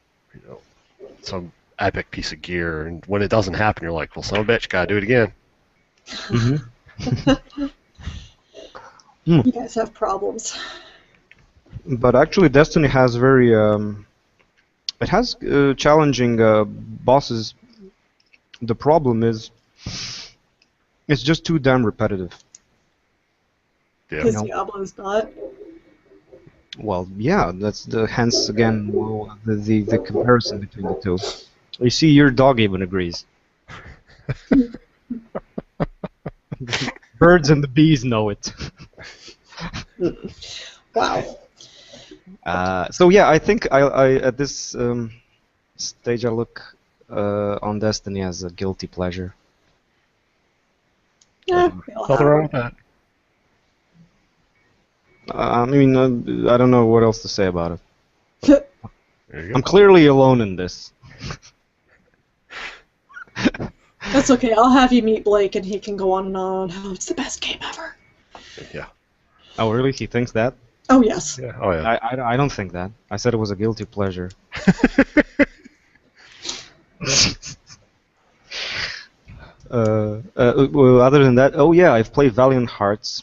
some epic piece of gear, and when it doesn't happen, you're like, well, son of a bitch, gotta do it again. Mm-hmm. You guys have problems. But actually, Destiny has very it has challenging bosses. The problem is it's just too damn repetitive. Yeah. Because Diablo's not. Well, yeah, that's hence again the comparison between the two. You see, your dog even agrees. Birds and the bees know it. Wow. So yeah, I think I at this stage I look on Destiny as a guilty pleasure. Yeah, Nothing wrong with that. I mean, I don't know what else to say about it. There you go. I'm clearly alone in this. That's okay. I'll have you meet Blake, and he can go on and on. Oh, it's the best game ever. Yeah. Oh, really? He thinks that? Oh yes. Yeah. Oh yeah. I don't think that. I said it was a guilty pleasure. Well, other than that, oh yeah, I've played Valiant Hearts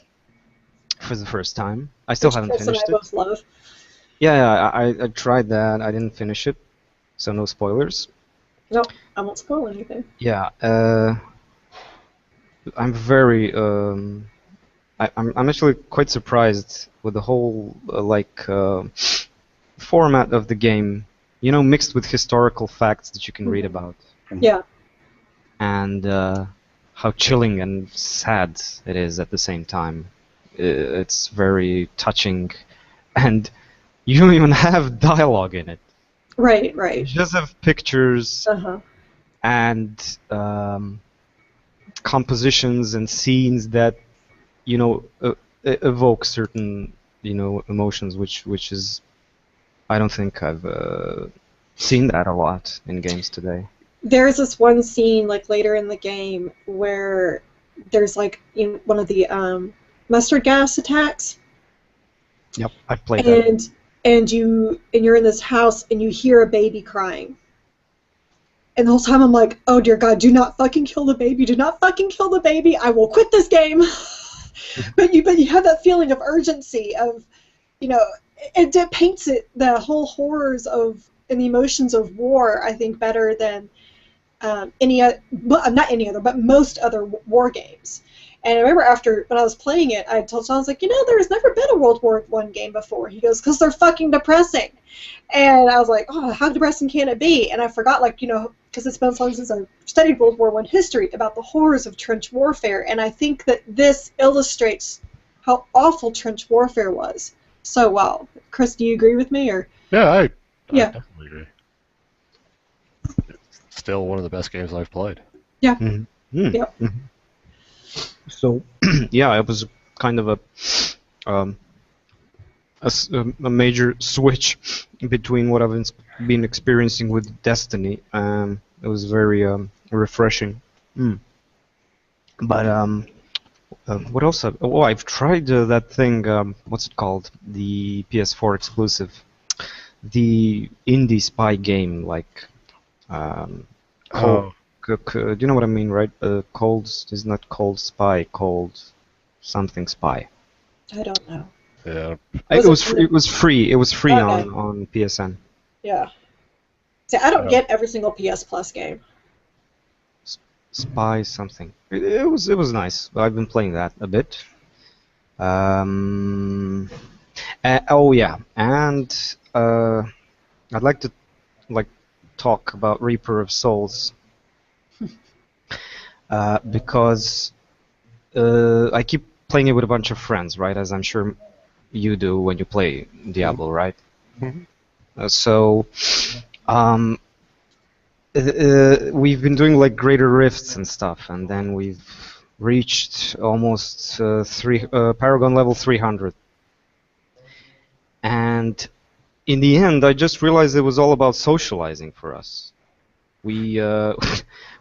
for the first time. I still haven't Chris and finished I it. both love. Yeah, I tried that. I didn't finish it, so no spoilers. No, I won't spoil anything. Yeah, I'm very I'm actually quite surprised with the whole format of the game, mixed with historical facts that you can read about, Yeah. and how chilling and sad it is at the same time. It's very touching, and you don't even have dialogue in it. Right. You Right. just have pictures Uh-huh. and compositions and scenes that evoke certain emotions, which is I don't think I've seen that a lot in games today. There's this one scene like later in the game where there's like one of the mustard gas attacks, Yep, I've played that. and you're in this house and you hear a baby crying. And the whole time I'm like, oh dear God, do not fucking kill the baby, do not fucking kill the baby, I will quit this game. but you have that feeling of urgency of, it paints the whole horrors of and the emotions of war, I think, better than not any other, but most other war games. And I remember after, when I was playing it, I told Sean, I was like, there's never been a World War I game before. He goes, because they're fucking depressing. And I was like, oh, how depressing can it be? And I forgot, because it's been so long since I studied World War I history, about the horrors of trench warfare. And I think that this illustrates how awful trench warfare was so well. Chris, do you agree with me? Or Yeah, I Yeah. definitely agree. It's still one of the best games I've played. Yeah. Mm-hmm. Yep. Mm-hmm. So, yeah, it was kind of a major switch between what I've been experiencing with Destiny. It was very refreshing. But what else? I've tried that thing. What's it called? The PS4 exclusive, the indie spy game, like. Do you know what I mean, right? Cold is not Cold Spy, Cold something Spy. I don't know. Yeah. It was free. It was free Okay. on PSN. Yeah. See, I don't Oh. get every single PS Plus game. Spy something. It was nice. I've been playing that a bit. Oh yeah, and I'd like to talk about Reaper of Souls. Because I keep playing it with a bunch of friends, right? As I'm sure you do when you play Diablo, right? Mm-hmm. So we've been doing like greater rifts and stuff, and then we've reached almost Paragon level 300. And in the end, I just realized it was all about socializing for us. We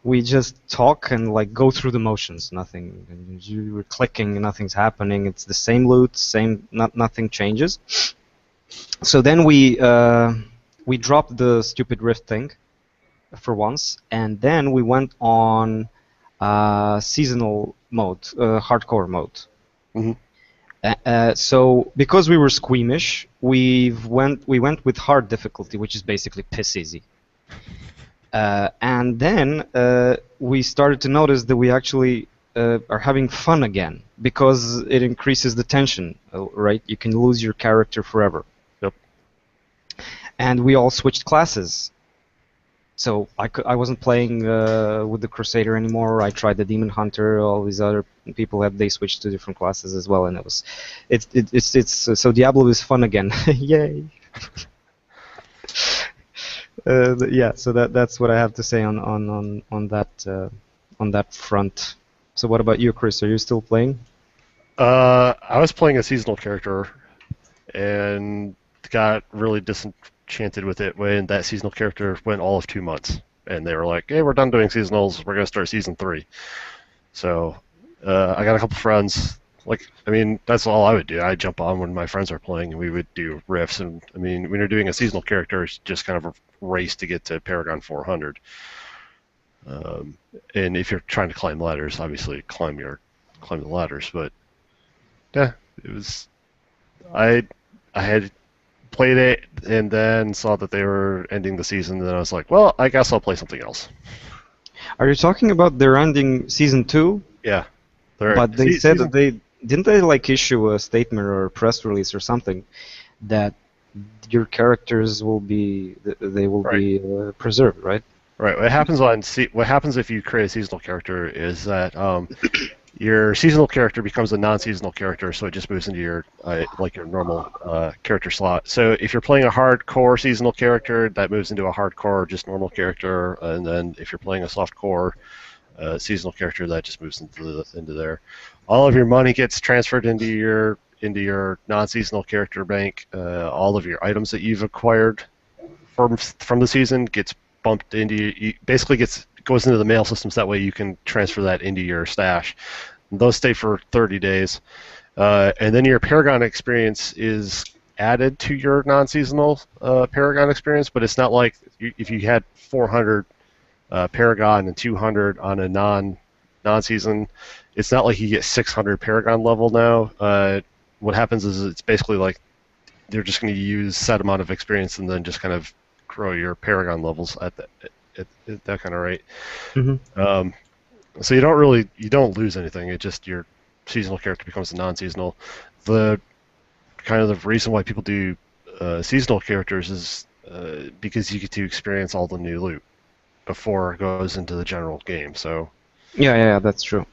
we just talk and go through the motions. Nothing. You were clicking, nothing's happening. It's the same loot, nothing changes. So then we dropped the stupid rift thing for once, and then we went on seasonal mode, hardcore mode. Mm-hmm. So because we were squeamish, we went with hard difficulty, which is basically piss easy. And then we started to notice that we actually are having fun again, because it increases the tension, right? You can lose your character forever. Yep. And we all switched classes. So I wasn't playing with the Crusader anymore. I tried the Demon Hunter. All these other people they switched to different classes as well, and it's so Diablo is fun again. Yay! Yeah, so that's what I have to say on that front. So what about you, Chris? Are you still playing? I was playing a seasonal character, and got really disenchanted with it when that seasonal character went all of 2 months, and they were like, "Hey, we're done doing seasonals. We're gonna start season 3." So I got a couple friends. That's all I would do. I'd jump on when my friends are playing, and we would do riffs. And when you're doing a seasonal character, it's just kind of a race to get to Paragon 400. And if you're trying to climb ladders, obviously climb the ladders. But yeah, it was. I had played it and then saw that they were ending the season, and then I was like, well, I guess I'll play something else. Are you talking about they're ending season 2? Yeah. But they said that didn't they like issue a statement or a press release or something that your characters will be they will Right. be preserved, right? Right. What happens if you create a seasonal character is that your seasonal character becomes a non-seasonal character, so it just moves into your like your normal character slot. So if you're playing a hardcore seasonal character, that moves into a hardcore just normal character, and then if you're playing a softcore seasonal character, that just moves into there. All of your money gets transferred into your non-seasonal character bank. All of your items that you've acquired from the season gets bumped into basically goes into the mail systems. That way you can transfer that into your stash. And those stay for 30 days, and then your Paragon experience is added to your non-seasonal Paragon experience. But it's not like if you had 400 Paragon and 200 on a non-season. It's not like you get 600 Paragon level now. What happens is it's basically like they're just going to use set amount of experience and then just kind of grow your Paragon levels at that kind of rate. Mm-hmm. So you don't lose anything. It just your seasonal character becomes a non-seasonal. The kind of the reason why people do seasonal characters is because you get to experience all the new loot before it goes into the general game. So Yeah, that's true.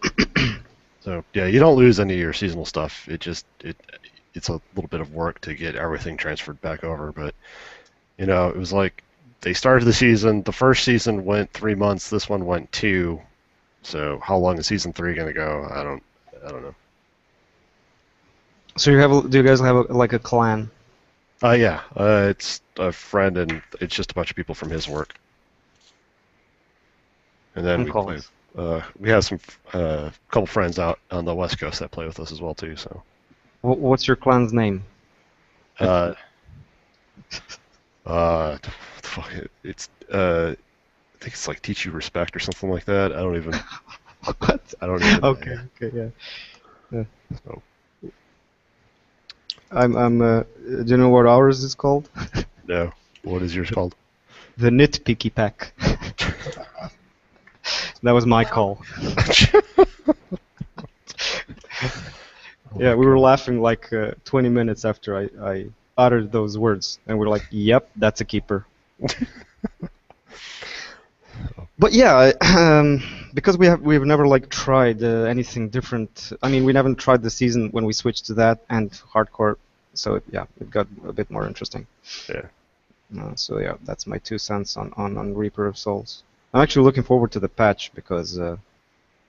so yeah, you don't lose any of your seasonal stuff. It's a little bit of work to get everything transferred back over, but it was like they started the season. The first season went 3 months. This one went 2. So how long is season 3 going to go? I don't know. So do you guys have like a clan? Yeah. It's a friend, and it's just a bunch of people from his work. And then we play. We have some couple friends out on the West Coast that play with us as well too. So. What's your clan's name? It's I think it's like Teach You Respect or something like that. I don't even. What? I don't even. Okay, yeah. So. Do you know what ours is called? No. What is yours called? The Nitpicky Pack. That was my call. Yeah, we were laughing like 20 minutes after I uttered those words, and we're like, "Yep, that's a keeper." But yeah, because we've never like tried anything different. I mean, we haven't tried the season when we switched to that and hardcore, so it got a bit more interesting. Yeah. So yeah, that's my 2 cents on Reaper of Souls. I'm actually looking forward to the patch because they're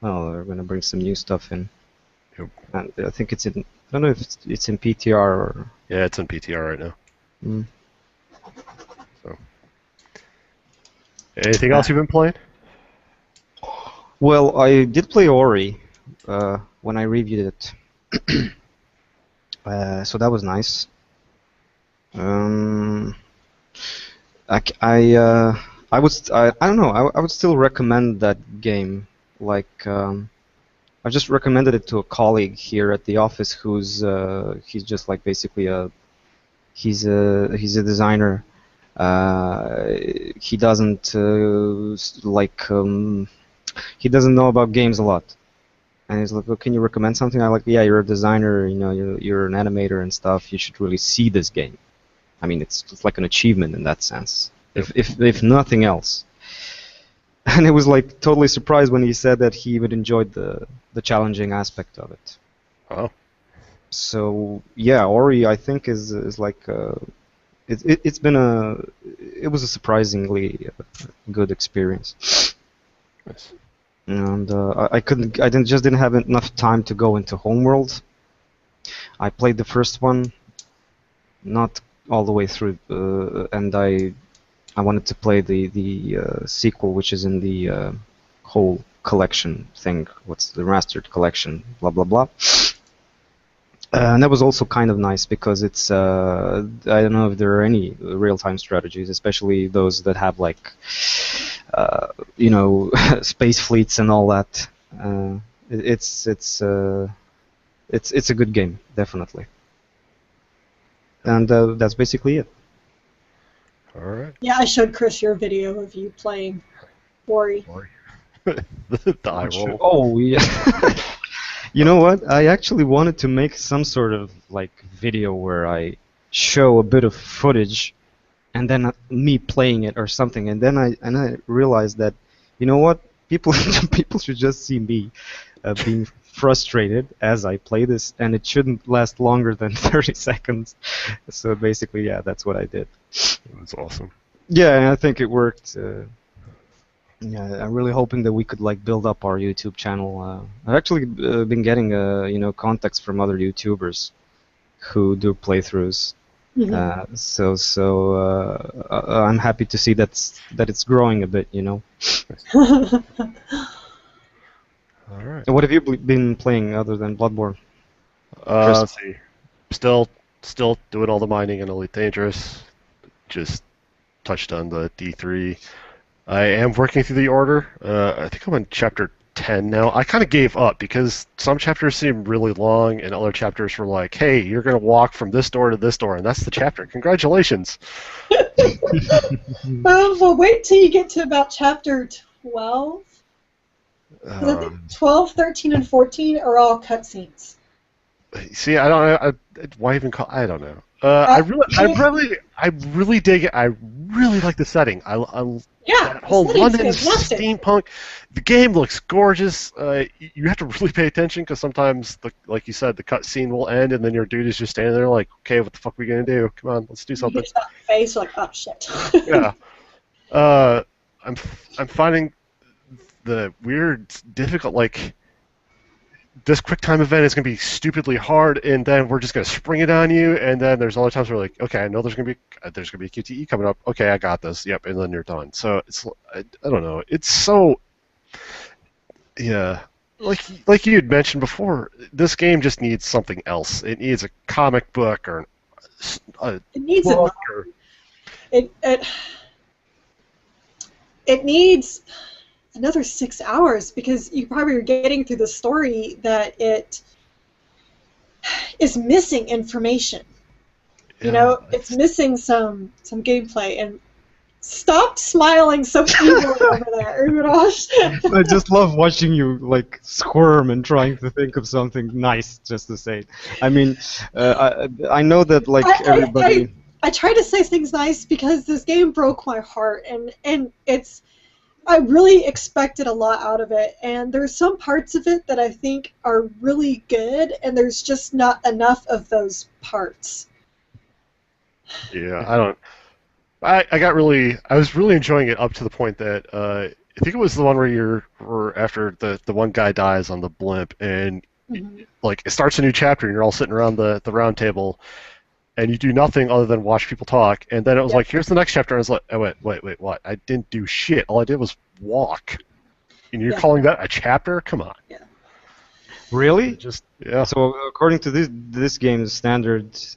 gonna bring some new stuff in. Yep. And I think it's in. I don't know if it's in PTR or. Yeah, it's in PTR right now. Mm. So. Anything else you've been playing? Well, I did play Ori when I reviewed it, so that was nice. I don't know. I would still recommend that game. Like, I just recommended it to a colleague here at the office he's just like basically he's a designer. He doesn't he doesn't know about games a lot, and he's like, "Well, can you recommend something?" I'm like, "Yeah, you're a designer. You're an animator and stuff. You should really see this game. I mean, it's like an achievement in that sense, if nothing else." And it was like totally surprised when he said that he would enjoyed the challenging aspect of it. Oh. So yeah, Ori I think is like it was a surprisingly good experience. Nice. And I didn't have enough time to go into Homeworld. I played the first one, not all the way through, and I wanted to play the sequel, which is in the whole collection thing. What's the remastered collection? Blah blah blah. And that was also kind of nice because it's I don't know if there are any real-time strategies, especially those that have like space fleets and all that. It's a good game, definitely. And that's basically it. All right. Yeah, I showed Chris your video of you playing Ori. the eye roll. Oh yeah. You know what? I actually wanted to make some sort of like video where I show a bit of footage and then me playing it or something, and then I realized that, you know what? People people should just see me being frustrated as I play this, and it shouldn't last longer than 30 seconds. So basically, yeah, that's what I did. That's awesome. Yeah, and I think it worked. Yeah, I'm really hoping that we could like build up our YouTube channel. I've actually been getting contacts from other YouTubers who do playthroughs. I'm happy to see that it's growing a bit. All right. And what have you been playing other than Bloodborne? Let's see. Still doing all the mining in Elite Dangerous. Just touched on the D3. I am working through the order. I think I'm on chapter 10 now. I kind of gave up because some chapters seem really long, and other chapters were like, "Hey, you're going to walk from this door to this door, and that's the chapter. Congratulations." Well, wait till you get to about chapter 12. I think 12, 13, and 14 are all cutscenes. See, I don't know. Why even call? I don't know. I really dig it. I really like the setting. That whole London steampunk. The game looks gorgeous. You have to really pay attention because sometimes, like you said, the cutscene will end and then your dude is just standing there like, okay, what the fuck are we gonna do? Come on, let's do something. You get that face like, oh shit. Yeah. I'm finding the weird, difficult, like, this quick time event is going to be stupidly hard, and then we're just going to spring it on you, and then there's other times where we're like, okay, I know there's going to be a QTE coming up. Okay, I got this. Yep, and then you're done. So it's, I don't know. It's so, yeah, like you had mentioned before, this game just needs something else. It needs a comic book or it needs book it needs another 6 hours because you probably are getting through the story that it is missing information. You know, it's missing some gameplay. And stop smiling so evilly over there, Urosh. I just love watching you like squirm and trying to think of something nice just to say. I mean, I know that like everybody. I try to say things nice because this game broke my heart, and it's. I really expected a lot out of it, and there's some parts of it that I think are really good, and there's just not enough of those parts. Yeah, I was really enjoying it up to the point that I think it was the one where after the one guy dies on the blimp, and like it starts a new chapter, and you're all sitting around the round table, and you do nothing other than watch people talk, and then it was like, here's the next chapter, and I was like, oh, wait, what? I didn't do shit. All I did was walk. And you're calling that a chapter? Come on. Yeah. Really? Yeah. So according to this game's standards,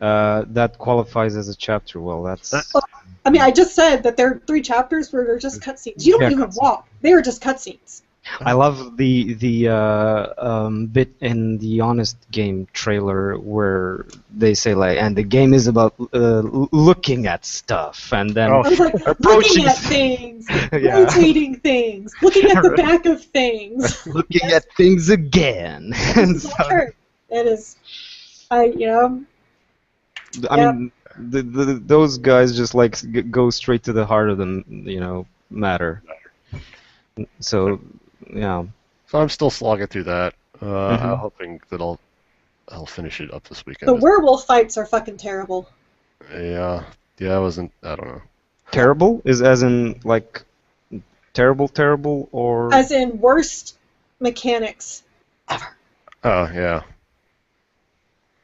that qualifies as a chapter. Well, that's... I mean, I just said that there are 3 chapters where they're just cutscenes. You don't even walk. They are just cutscenes. I love the bit in the Honest Game trailer where they say like, and the game is about looking at stuff, and then I was like, looking at things, rotating things, looking at the back of things, looking at things again. And so, it is, I mean, those guys just like go straight to the heart of the matter. So. Yeah. So I'm still slogging through that. I'm hoping that I'll finish it up this weekend. The werewolf fights are fucking terrible. Yeah. I don't know. Terrible is as in like terrible, or as in worst mechanics ever. Oh yeah.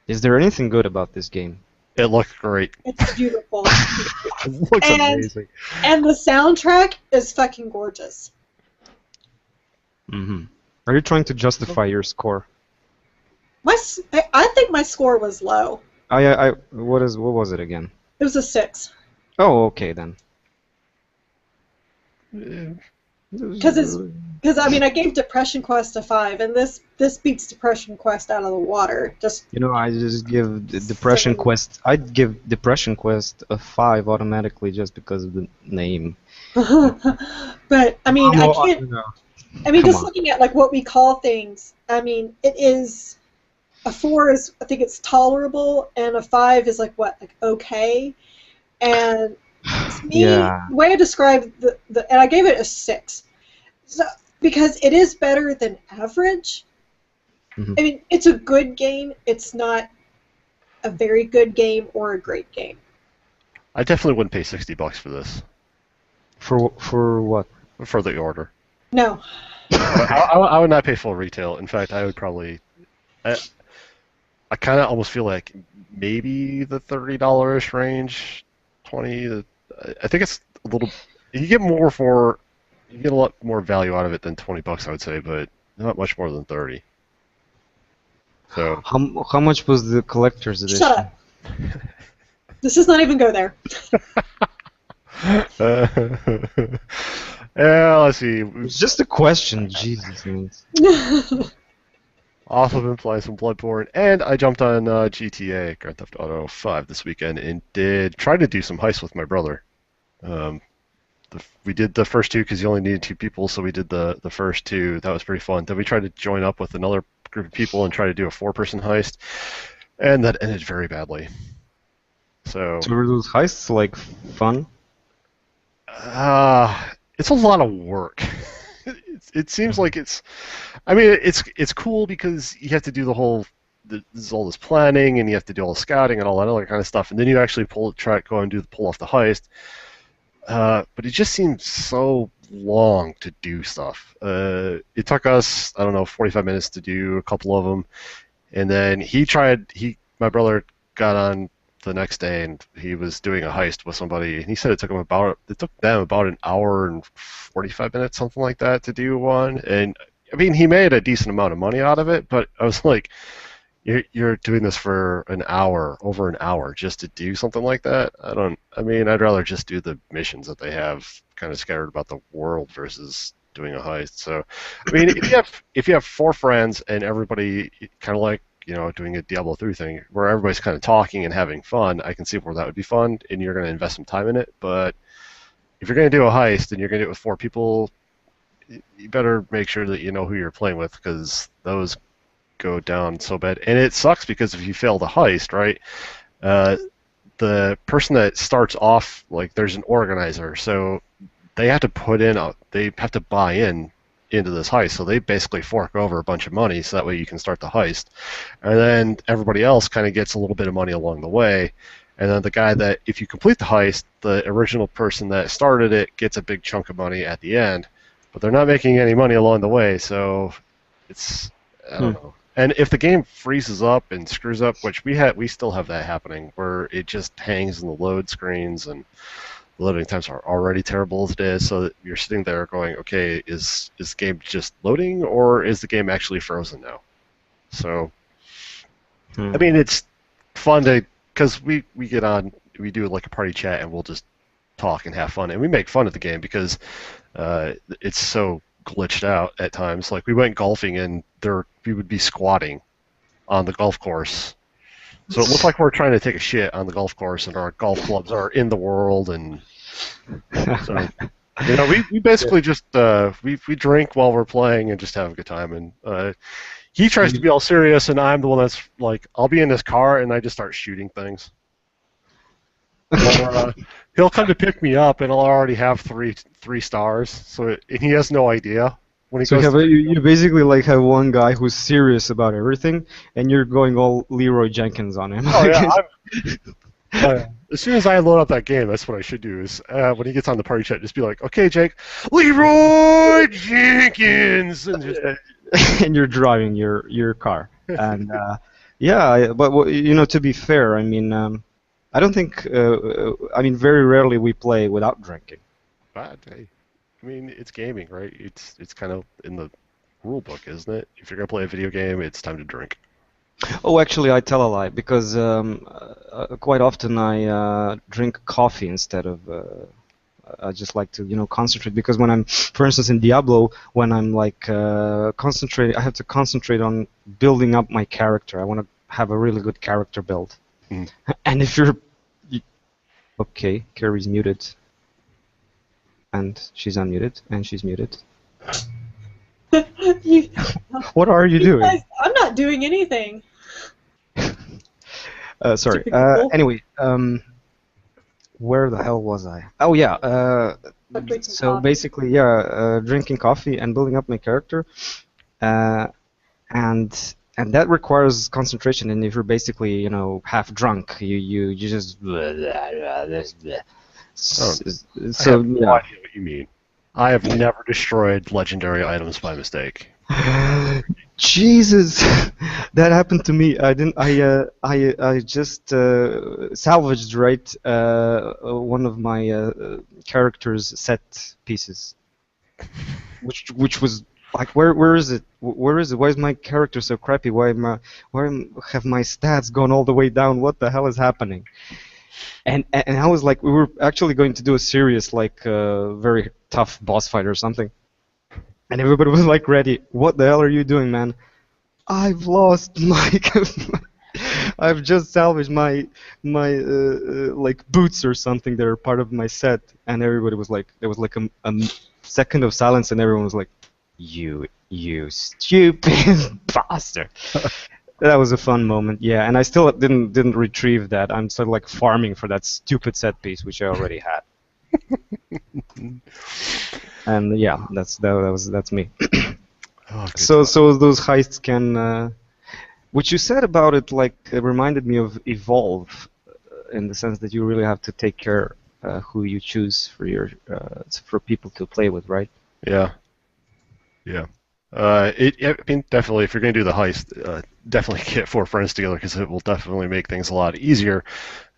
Is there anything good about this game? It looks great. It's beautiful. It looks amazing. And the soundtrack is fucking gorgeous. Are you trying to justify your score? I think my score was low. What was it again? It was a 6. Oh, okay then. Because I mean I gave Depression Quest a 5, and this beats Depression Quest out of the water. I just give Depression Quest. I'd give Depression Quest a 5 automatically just because of the name. But I mean I can't. I mean, Come just on. looking at like what we call things. I mean, it is a 4 is I think it's tolerable, and a 5 is like what, like okay. And to me, Yeah. the way I describe the and I gave it a 6, so because it is better than average. Mhm. I mean, it's a good game. It's not a very good game or a great game. I definitely wouldn't pay $60 for this For what? for the order. No, I would not pay full retail. In fact, I would probably. I kind of almost feel like maybe the $30 range, 20. I think it's a little. You get more for. You get a lot more value out of it than $20, I would say, but not much more than 30. So. How much was the collector's shut edition? up. This does not even go there. Yeah, let's see. It's just a question. Jesus, man. Also been playing some Bloodborne, and I jumped on GTA Grand Theft Auto 5 this weekend and tried to do some heists with my brother. Um, we did the first two because you only needed two people, so we did the first two. That was pretty fun. Then we tried to join up with another group of people and try to do a four-person heist, and that ended very badly. So, So were those heists like fun? it's a lot of work. It seems like it's. I mean, it's cool because you have to do the whole. There's all this planning, and you have to do all the scouting and all that other kind of stuff, and then you actually go and pull off the heist. But it just seems so long to do stuff. It took us, I don't know, 45 minutes to do a couple of them, and then my brother got on the next day and he was doing a heist with somebody, and he said it took them about an hour and 45 minutes, something like that, to do one. And I mean, he made a decent amount of money out of it, but I was like, you're doing this for over an hour, just to do something like that? I mean, I'd rather just do the missions that they have kind of scattered about the world versus doing a heist. So, I mean, if you have four friends and everybody kind of like, doing a Diablo 3 thing where everybody's kind of talking and having fun, I can see where that would be fun and you're going to invest some time in it. But if you're going to do a heist and you're going to do it with four people, you better make sure that you know who you're playing with, because those go down so bad. And it sucks because if you fail the heist, right, the person that starts off, like, there's an organizer, so they have to buy into this heist, so they basically fork over a bunch of money so that way you can start the heist, and then everybody else kind of gets a little bit of money along the way, and then the guy that, if you complete the heist, the original person that started it gets a big chunk of money at the end, but they're not making any money along the way, so it's, I don't know. And if the game freezes up and screws up, which we still have that happening, where it just hangs in the load screens and the loading times are already terrible as it is, so that you're sitting there going, okay, is the game just loading, or is the game actually frozen now? So, I mean, it's fun because we get on, we do like a party chat, and we'll just talk and have fun, and we make fun of the game because it's so glitched out at times. Like, we went golfing, and we would be squatting on the golf course. So it looked like we're trying to take a shit on the golf course, and our golf clubs are in the world, and so we basically just we drink while we're playing and just have a good time. And he tries to be all serious, and I'm the one that's like, I'll be in this car and I just start shooting things. Or he'll come to pick me up, and I'll already have three stars. So and he has no idea. So you basically like have one guy who's serious about everything, and you're going all Leroy Jenkins on him. Oh yeah. As soon as I load up that game, that's what I should do. Is when he gets on the party chat, just be like, "Okay, Jake, Leroy Jenkins," and just and you're driving your car. And but to be fair, I mean, I don't think. I mean, very rarely we play without drinking. bad. Hey, I mean, it's gaming, right? It's kind of in the rule book, isn't it? If you're gonna play a video game, it's time to drink. Oh, actually, I tell a lie, because quite often I drink coffee instead of. I just like to, concentrate, because when I'm, for instance, in Diablo, when I'm like concentrating, I have to concentrate on building up my character. I want to have a really good character build. Mm. And if okay, Carrie's muted. And she's unmuted, and she's muted. You- What are you doing? guys, I'm not doing anything. Sorry. Typical. Anyway, where the hell was I? Oh yeah. But drinking So coffee. basically, yeah, drinking coffee and building up my character, uh, and that requires concentration. And if you're basically, half drunk, you just. Oh, I So have no yeah. idea what you mean. I have never destroyed legendary items by mistake. Jesus, that happened to me. I didn't. I just salvaged one of my character's set pieces, which was like, where is it? Where is it? Why is my character so crappy? Have my stats gone all the way down? What the hell is happening? And I was like, we were actually going to do a serious, like, very tough boss fight or something. And everybody was like ready. What the hell are you doing, man? I've lost my. I've just salvaged my like boots or something that are part of my set, and everybody was like, there was like a second of silence, and everyone was like, you stupid bastard. That was a fun moment, yeah. And I still didn't retrieve that. I'm still like farming for that stupid set piece which I already had. And yeah, that's me. Oh, good So stuff. those heists can, what you said about it, like, it reminded me of Evolve, in the sense that you really have to take care who you choose for people to play with, right? Yeah, yeah. I mean, definitely, if you're going to do the heist, definitely get 4 friends together because it will definitely make things a lot easier.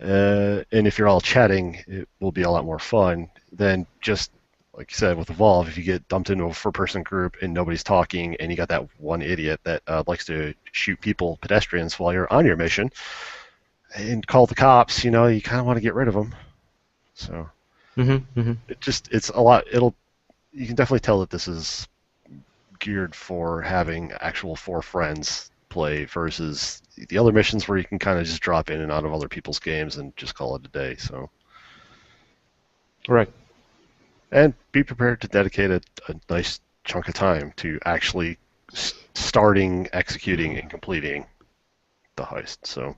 And if you're all chatting, it will be a lot more fun than just, like you said, with Evolve. If you get dumped into a 4-person group and nobody's talking, and you got that one idiot that likes to shoot pedestrians while you're on your mission, and call the cops, you kind of want to get rid of them. So it's a lot. You can definitely tell that this is geared for having actual 4 friends play versus the other missions where you can kind of just drop in and out of other people's games and just call it a day. So, Right. and be prepared to dedicate a nice chunk of time to actually starting, executing, and completing the heist. So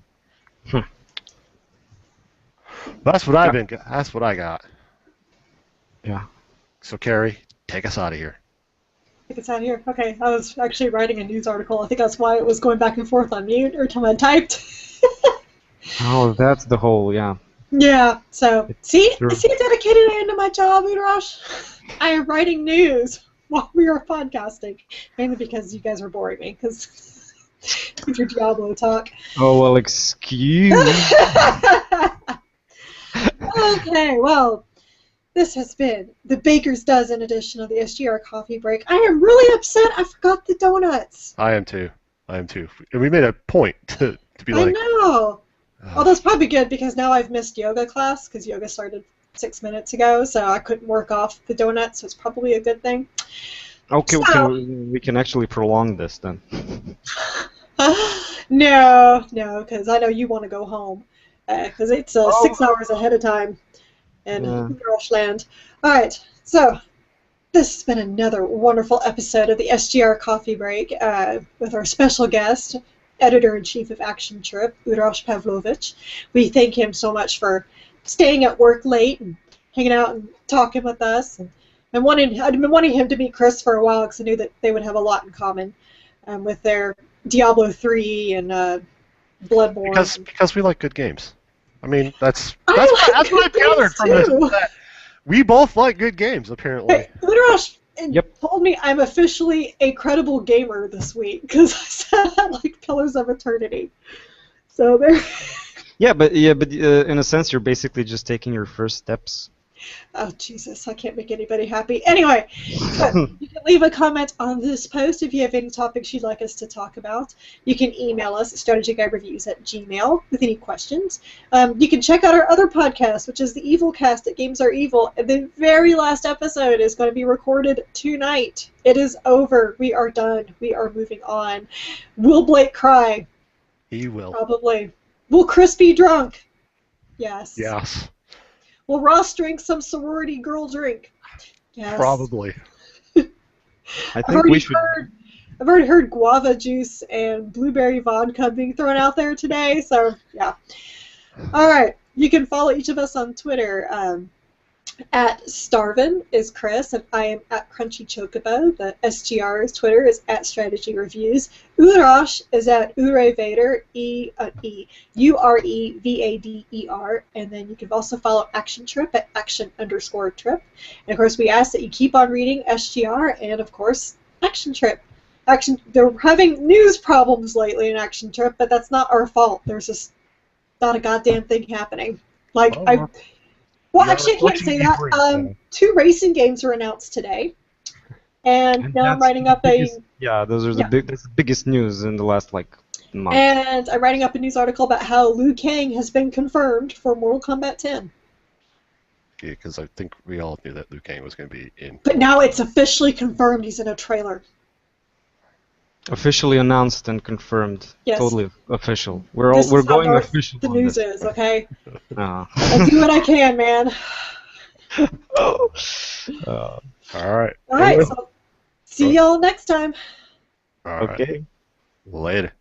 that's what Yeah. That's what I got. Yeah. So Carrie, take us out of here. I think it's out here. Okay, I was actually writing a news article. I think that's why it was going back and forth on mute every time I typed. Oh, that's the whole, yeah. Yeah, so, see Sure. how dedicated I am to my job, Udrash? I am writing news while we are podcasting. Mainly because you guys are boring me, because with your Diablo talk. Oh, well, excuse. Okay, well, this has been the Baker's Dozen edition of the SGR Coffee Break. I am really upset I forgot the donuts. I am too. And we made a point to be I like, know. Although it's probably good because now I've missed yoga class because yoga started 6 minutes ago, so I couldn't work off the donuts, so it's probably a good thing. Okay, So, we can actually prolong this then. no, because I know you want to go home because it's 6 hours ahead of time in Rushland. All right, so this has been another wonderful episode of the SGR Coffee Break with our special guest, Editor-in-Chief of Action Trip, Uroš Pavlovich. We thank him so much for staying at work late and hanging out and talking with us. And I'd been wanting him to meet Chris for a while because I knew that they would have a lot in common with their Diablo 3 and Bloodborne. because we like good games. I mean, that's I what like I've good gathered games, from this. too. Is that we both like good games, apparently. Hey, Uroš Yep. told me I'm officially a credible gamer this week because I said I like Pillars of Eternity. So there. Yeah, but in a sense, you're basically just taking your first steps. Oh, Jesus, I can't make anybody happy. Anyway, so you can leave a comment on this post if you have any topics you'd like us to talk about. You can email us at strategyguidereviews@gmail.com with any questions. You can check out our other podcast, which is the Evil Cast at Games Are Evil. And the very last episode is going to be recorded tonight. It is over. We are done. We are moving on. Will Blake cry? He will. Probably. Will Chris be drunk? Yes. Yes. Will Ross drink some sorority girl drink? Yes. Probably. I think we should. I've already heard guava juice and blueberry vodka being thrown out there today, so yeah. All right, you can follow each of us on Twitter. At Starvin is Chris, and I am at Crunchy Chocobo. The SGR's Twitter is at Strategy Reviews. Urash is at Urevader, Urevader, and then you can also follow Action Trip at Action_Trip. And of course, we ask that you keep on reading SGR and of course Action Trip. They're having news problems lately in Action Trip, but that's not our fault. There's just not a goddamn thing happening. Well, actually, I can't say that. 2 racing games were announced today, and now I'm writing up those are that's the biggest news in the last month. And I'm writing up a news article about how Liu Kang has been confirmed for Mortal Kombat 10. Yeah, because I think we all knew that Liu Kang was going to be in. But now it's officially confirmed. He's in a trailer. Officially announced and confirmed. Yes. Totally official. We're going official. The news is, okay? I do what I can, man. All right. All right. So see y'all next time. All right. Okay. Later.